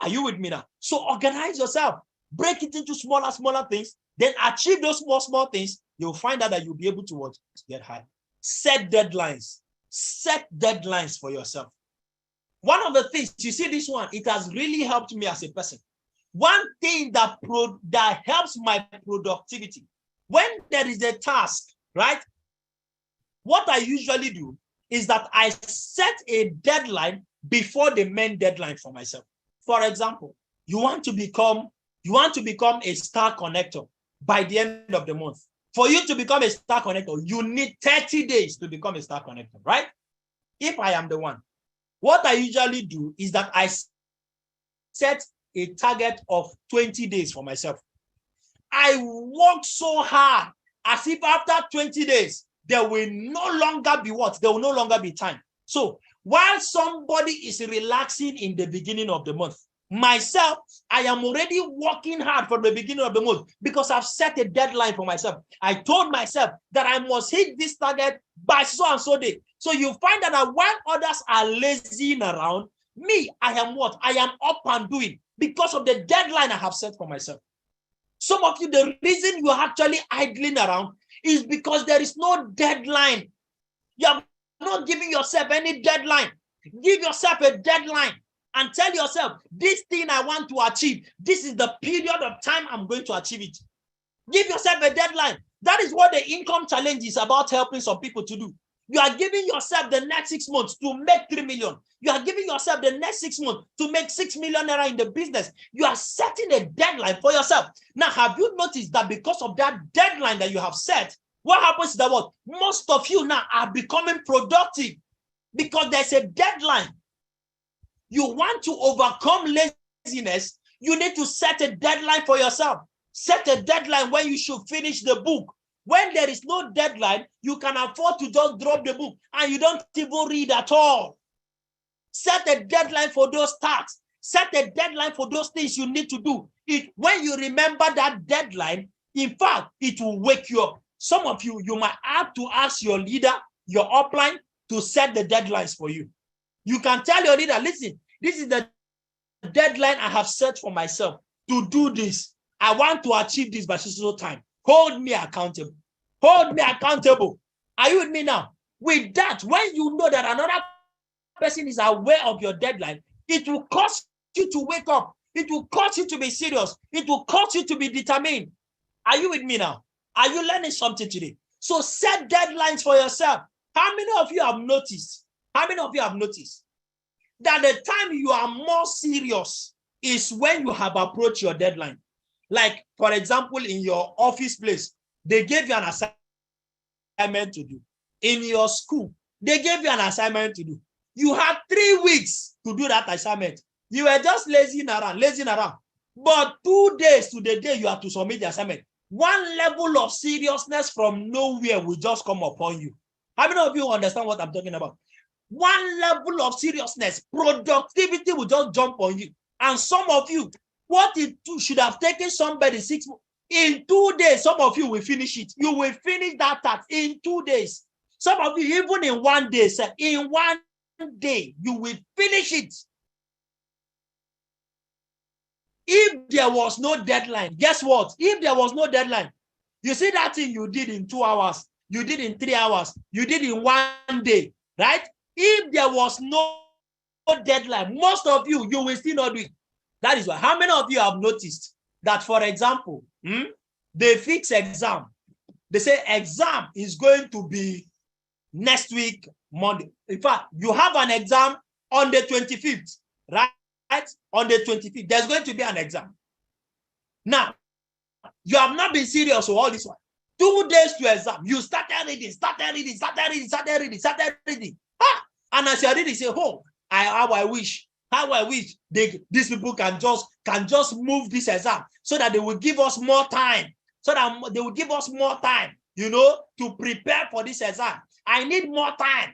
Are you with me now? So organize yourself, break it into smaller things, then achieve those small things. You'll find out that you'll be able to get high. Set deadlines. Set deadlines for yourself. One of the things, you see this one, it has really helped me as a person. One thing that helps my productivity, when there is a task, right? What I usually do is that I set a deadline before the main deadline for myself. For example, you want to become a star connector by the end of the month. For you to become a star connector, you need 30 days to become a star connector, right? If I am the one, what I usually do is that I set a target of 20 days for myself. I work so hard as if after 20 days, there will no longer be what? There will no longer be time. So while somebody is relaxing in the beginning of the month, myself, I am already working hard from the beginning of the month because I've set a deadline for myself. I told myself that I must hit this target by so and so day. So you find that while others are lazing around, me, I am what? I am up and doing because of the deadline I have set for myself. Some of you, the reason you are actually idling around is because there is no deadline. You are not giving yourself any deadline. Give yourself a deadline and tell yourself, this thing I want to achieve, this is the period of time I'm going to achieve it. Give yourself a deadline. That is what the income challenge is about, helping some people to do. You are giving yourself the next 6 months to make 3 million. You are giving yourself the next 6 months to make 6 million naira in the business. You are setting a deadline for yourself. Now, have you noticed that because of that deadline that you have set, what happens is that what? Most of you now are becoming productive because there's a deadline. You want to overcome laziness, you need to set a deadline for yourself. Set a deadline when you should finish the book. When there is no deadline, you can afford to just drop the book and you don't even read at all. Set a deadline for those tasks. Set a deadline for those things you need to do. When you remember that deadline, in fact, it will wake you up. Some of you, you might have to ask your leader, your upline, to set the deadlines for you. You can tell your leader, listen, this is the deadline I have set for myself to do this. I want to achieve this by so time. Hold me accountable. Hold me accountable. Are you with me now? With that, when you know that another person is aware of your deadline, it will cause you to wake up. It will cause you to be serious. It will cause you to be determined. Are you with me now? Are you learning something today? So set deadlines for yourself. How many of you have noticed? How many of you have noticed that the time you are more serious is when you have approached your deadline? Like, for example, in your office place, they gave you an assignment to do. In your school, they gave you an assignment to do. You had 3 weeks to do that assignment. You were just lazing around. But 2 days to the day you have to submit the assignment, one level of seriousness from nowhere will just come upon you. How many of you understand what I'm talking about? One level of seriousness, productivity will just jump on you. And some of you, what it should have taken somebody 6 months, in 2 days, some of you will finish it. You will finish that task in 2 days. Some of you, even in 1 day, sir, in 1 day, you will finish it. If there was no deadline, guess what? If there was no deadline, you see that thing you did in 2 hours, you did in 3 hours, you did in 1 day, right? If there was no deadline, most of you will still not do it. That is why. How many of you have noticed that, for example, they fix exam? They say exam is going to be next week, Monday. In fact, you have an exam on the 25th, right? On the 25th, there's going to be an exam. Now, you have not been serious with all this one. 2 days to exam. You started reading. And as you're reading, you say, oh, how I wish these people can just move this exam so that they will give us more time. So that they will give us more time, to prepare for this exam. I need more time.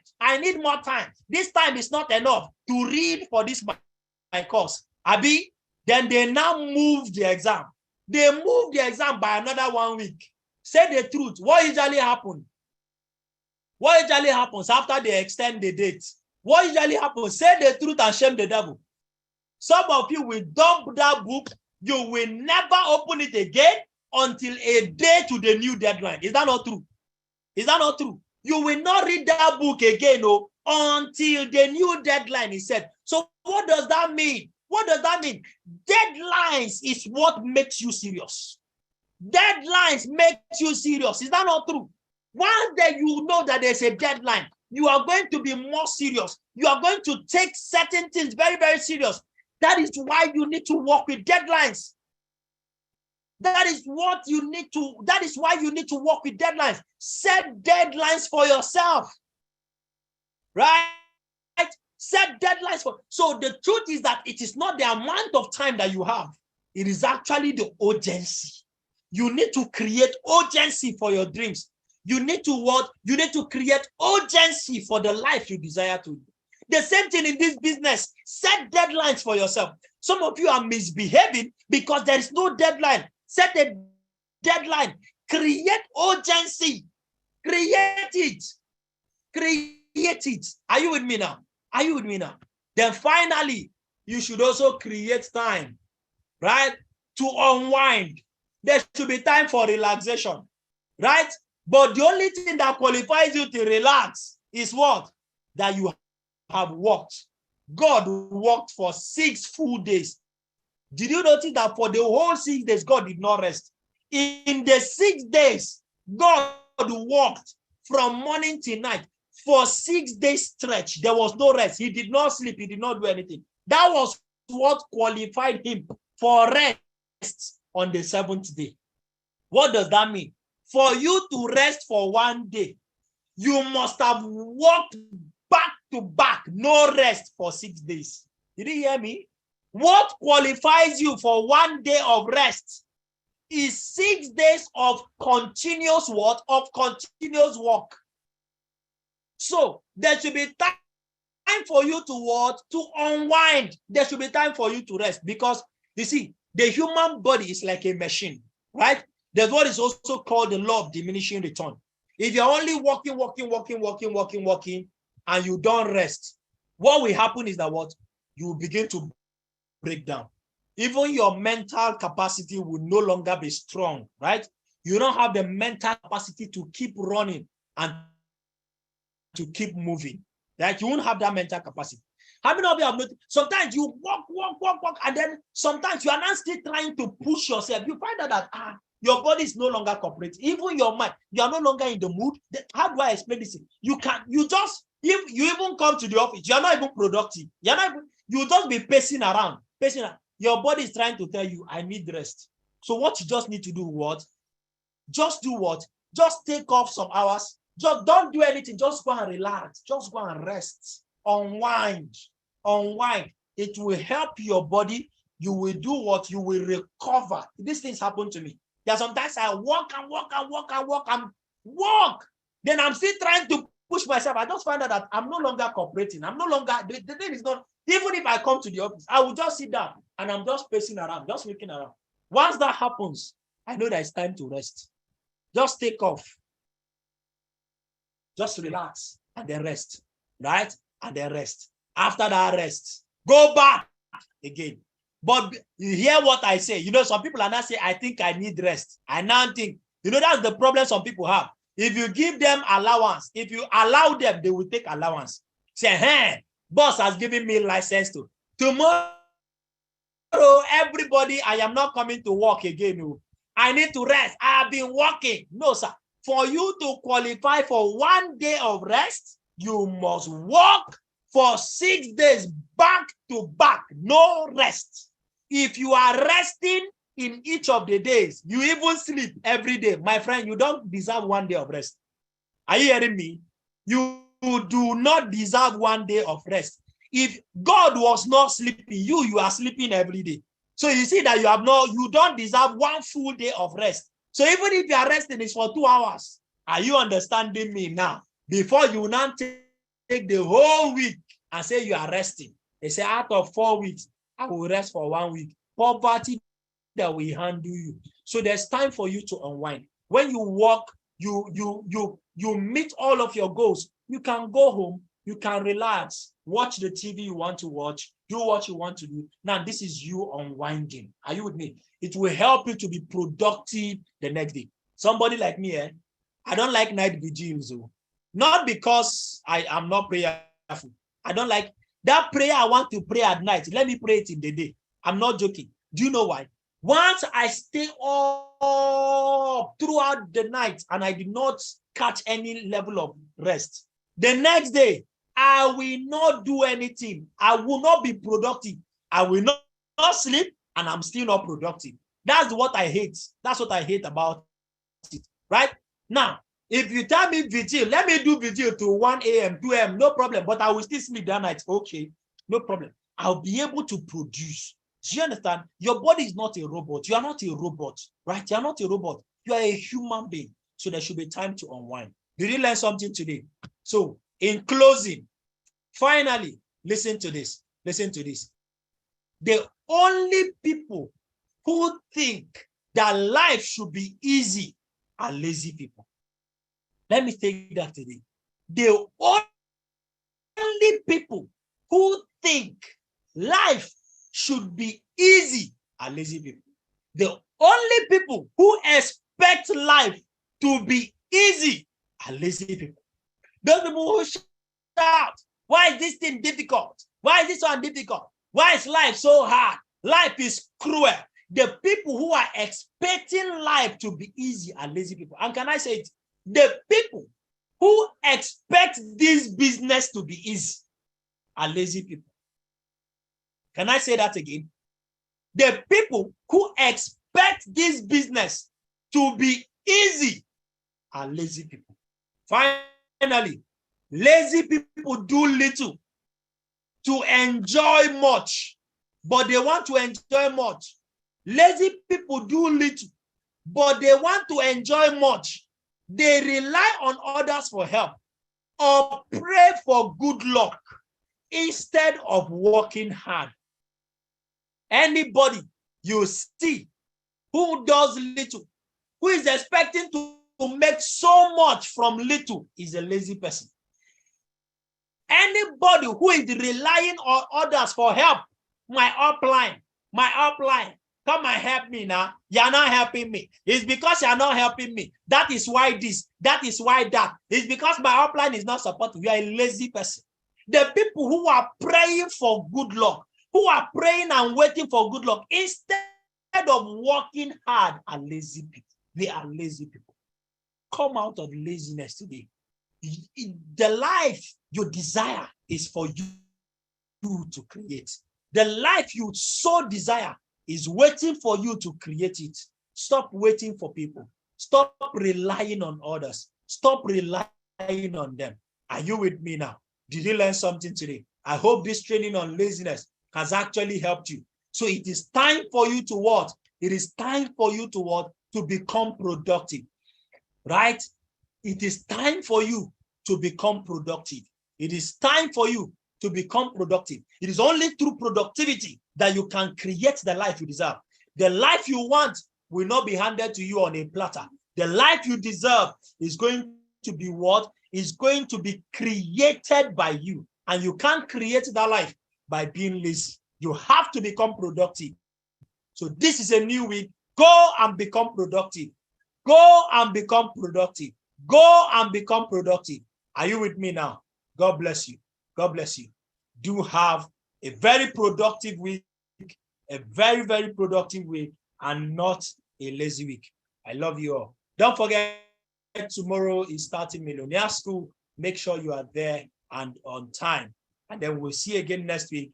This time is not enough to read for this my course. Abi, then they now move the exam. They move the exam by another 1 week. Say the truth. What usually happens? What usually happens after they extend the date? What usually happens? Say the truth and shame the devil. Some of you will dump that book. You will never open it again until a day to the new deadline. Is that not true? Is that not true? You will not read that book again until the new deadline is set. So what does that mean? What does that mean? Deadlines is what makes you serious. Deadlines make you serious. Is that not true? Once that you know that there's a deadline, you are going to be more serious. You are going to take certain things very, very serious. That is why you need to work with deadlines. That is why you need to work with deadlines. Set deadlines for yourself. Right? Set deadlines for. So the truth is that it is not the amount of time that you have. It is actually the urgency. You need to create urgency for your dreams. You need to what? You need to create urgency for the life you desire to do. The same thing in this business. Set deadlines for yourself. Some of you are misbehaving because there is no deadline. Set a deadline. Create urgency. Create it. Create it. Are you with me now? Are you with me now? Then finally, you should also create time, right? To unwind. There should be time for relaxation, right? But the only thing that qualifies you to relax is what? That you have worked. God worked for 6 full days. Did you notice that for the whole 6 days, God did not rest? In the 6 days, God worked from morning till night for 6 days stretch. There was no rest. He did not sleep. He did not do anything. That was what qualified him for rest on the 7th day. What does that mean? For you to rest for 1 day, you must have worked back to back, no rest for 6 days. Did you hear me? What qualifies you for 1 day of rest is 6 days of continuous what? Of continuous work. So there should be time for you to what? To unwind. There should be time for you to rest, because you see, the human body is like a machine, right? There's what is also called the law of diminishing return. If you're only working, and you don't rest, what will happen is that what? You will begin to break down. Even your mental capacity will no longer be strong, right? You don't have the mental capacity to keep running and to keep moving. Like you won't have that mental capacity. How many of you have noticed? Sometimes you walk, and then sometimes you are not still trying to push yourself. You find out that your body is no longer cooperating. Even your mind, you are no longer in the mood. How do I explain this? You just, if you even come to the office, you are not even productive. You just be pacing around. Your body is trying to tell you, I need rest. So what you just need to do, what? Just do what? Just take off some hours. Just don't do anything. Just go and relax. Just go and rest. Unwind. It will help your body. You will do what? You will recover. These things happen to me. There are sometimes I walk. Then I'm still trying to push myself. I just find out that I'm no longer cooperating. I'm no longer, the thing is not, even if I come to the office, I will just sit down and I'm just pacing around, just looking around. Once that happens, I know that it's time to rest. Just take off. Just relax and then rest, right? And then rest. After that rest, go back again. But you hear what I say. You know, some people are not saying, I think I need rest. I now think, you know, that's the problem some people have. If you give them allowance, if you allow them, they will take allowance. Say, hey, boss has given me license to. Tomorrow, everybody, I am not coming to work again. I need to rest. I have been working. No, sir. For you to qualify for 1 day of rest, you must work for 6 days back to back. No rest. If you are resting in each of the days, you even sleep every day. My friend, you don't deserve 1 day of rest. Are you hearing me? You do not deserve 1 day of rest. If God was not sleeping, you are sleeping every day. So you see that you don't deserve 1 full day of rest. So even if you are resting, it's for 2 hours. Are you understanding me now? Before you now take the whole week and say you are resting. They say out of 4 weeks, I will rest for 1 week. Poverty that will handle you. So there's time for you to unwind. When you walk, you meet all of your goals. You can go home, you can relax, watch the TV you want to watch, do what you want to do. Now, this is you unwinding. Are you with me? It will help you to be productive the next day. Somebody like me, I don't like night vigils. Not because I am not prayerful. I don't like that prayer I want to pray at night. Let me pray it in the day. I'm not joking. Do you know why? Once I stay up throughout the night and I did not catch any level of rest, the next day, I will not do anything. I will not be productive. I will not sleep and I'm still not productive. That's what I hate. That's what I hate about it. Right? Now, if you tell me vigil, let me do vigil to 1 a.m., 2 a.m., no problem, but I will still sleep that night. Okay, no problem. I'll be able to produce. Do you understand? Your body is not a robot. You are not a robot, right? You are not a robot. You are a human being. So there should be time to unwind. Did you learn something today? So in closing, finally, listen to this. Listen to this. The only people who think that life should be easy are lazy people. Let me take that today. The only people who think life should be easy are lazy people. The only people who expect life to be easy are lazy people. Those people who shout, why is this thing difficult? Why is this one difficult? Why is life so hard? Life is cruel. The people who are expecting life to be easy are lazy people. And can I say it? The people who expect this business to be easy are lazy people. Can I say that again? The people who expect this business to be easy are lazy people. Finally, lazy people do little to enjoy much, but they want to enjoy much. Lazy people do little, but they want to enjoy much. They rely on others for help or pray for good luck instead of working hard. Anybody you see who does little, who is expecting to make so much from little, is a lazy person. Anybody who is relying on others for help, my upline, Come and help me now. You're not helping me. It's because you're not helping me. That is why this. That is why that. It's because my upline is not supportive. You are a lazy person. The people who are praying for good luck, who are praying and waiting for good luck, instead of working hard, are lazy people. They are lazy people. Come out of laziness today. The life you desire is for you to create. The life you so desire is waiting for you to create it. Stop waiting for people. Stop relying on others. Stop relying on them. Are you with me now? Did you learn something today? I hope this training on laziness has actually helped you. So it is time for you to what? It is time for you to what? To become productive, right? It is time for you to become productive. It is time for you to become productive. It is only through productivity that you can create the life you deserve. The life you want will not be handed to you on a platter. The life you deserve is going to be what? Is going to be created by you. And you can't create that life by being lazy. You have to become productive. So this is a new week. Go and become productive. Go and become productive. Go and become productive. Are you with me now? God bless you. God bless you. Do have a very productive week, a very, very productive week, and not a lazy week. I love you all. Don't forget, tomorrow is starting Millionaire School. Make sure you are there and on time. And then we'll see you again next week,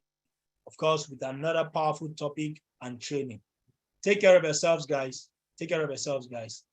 of course, with another powerful topic and training. Take care of yourselves, guys. Take care of yourselves, guys.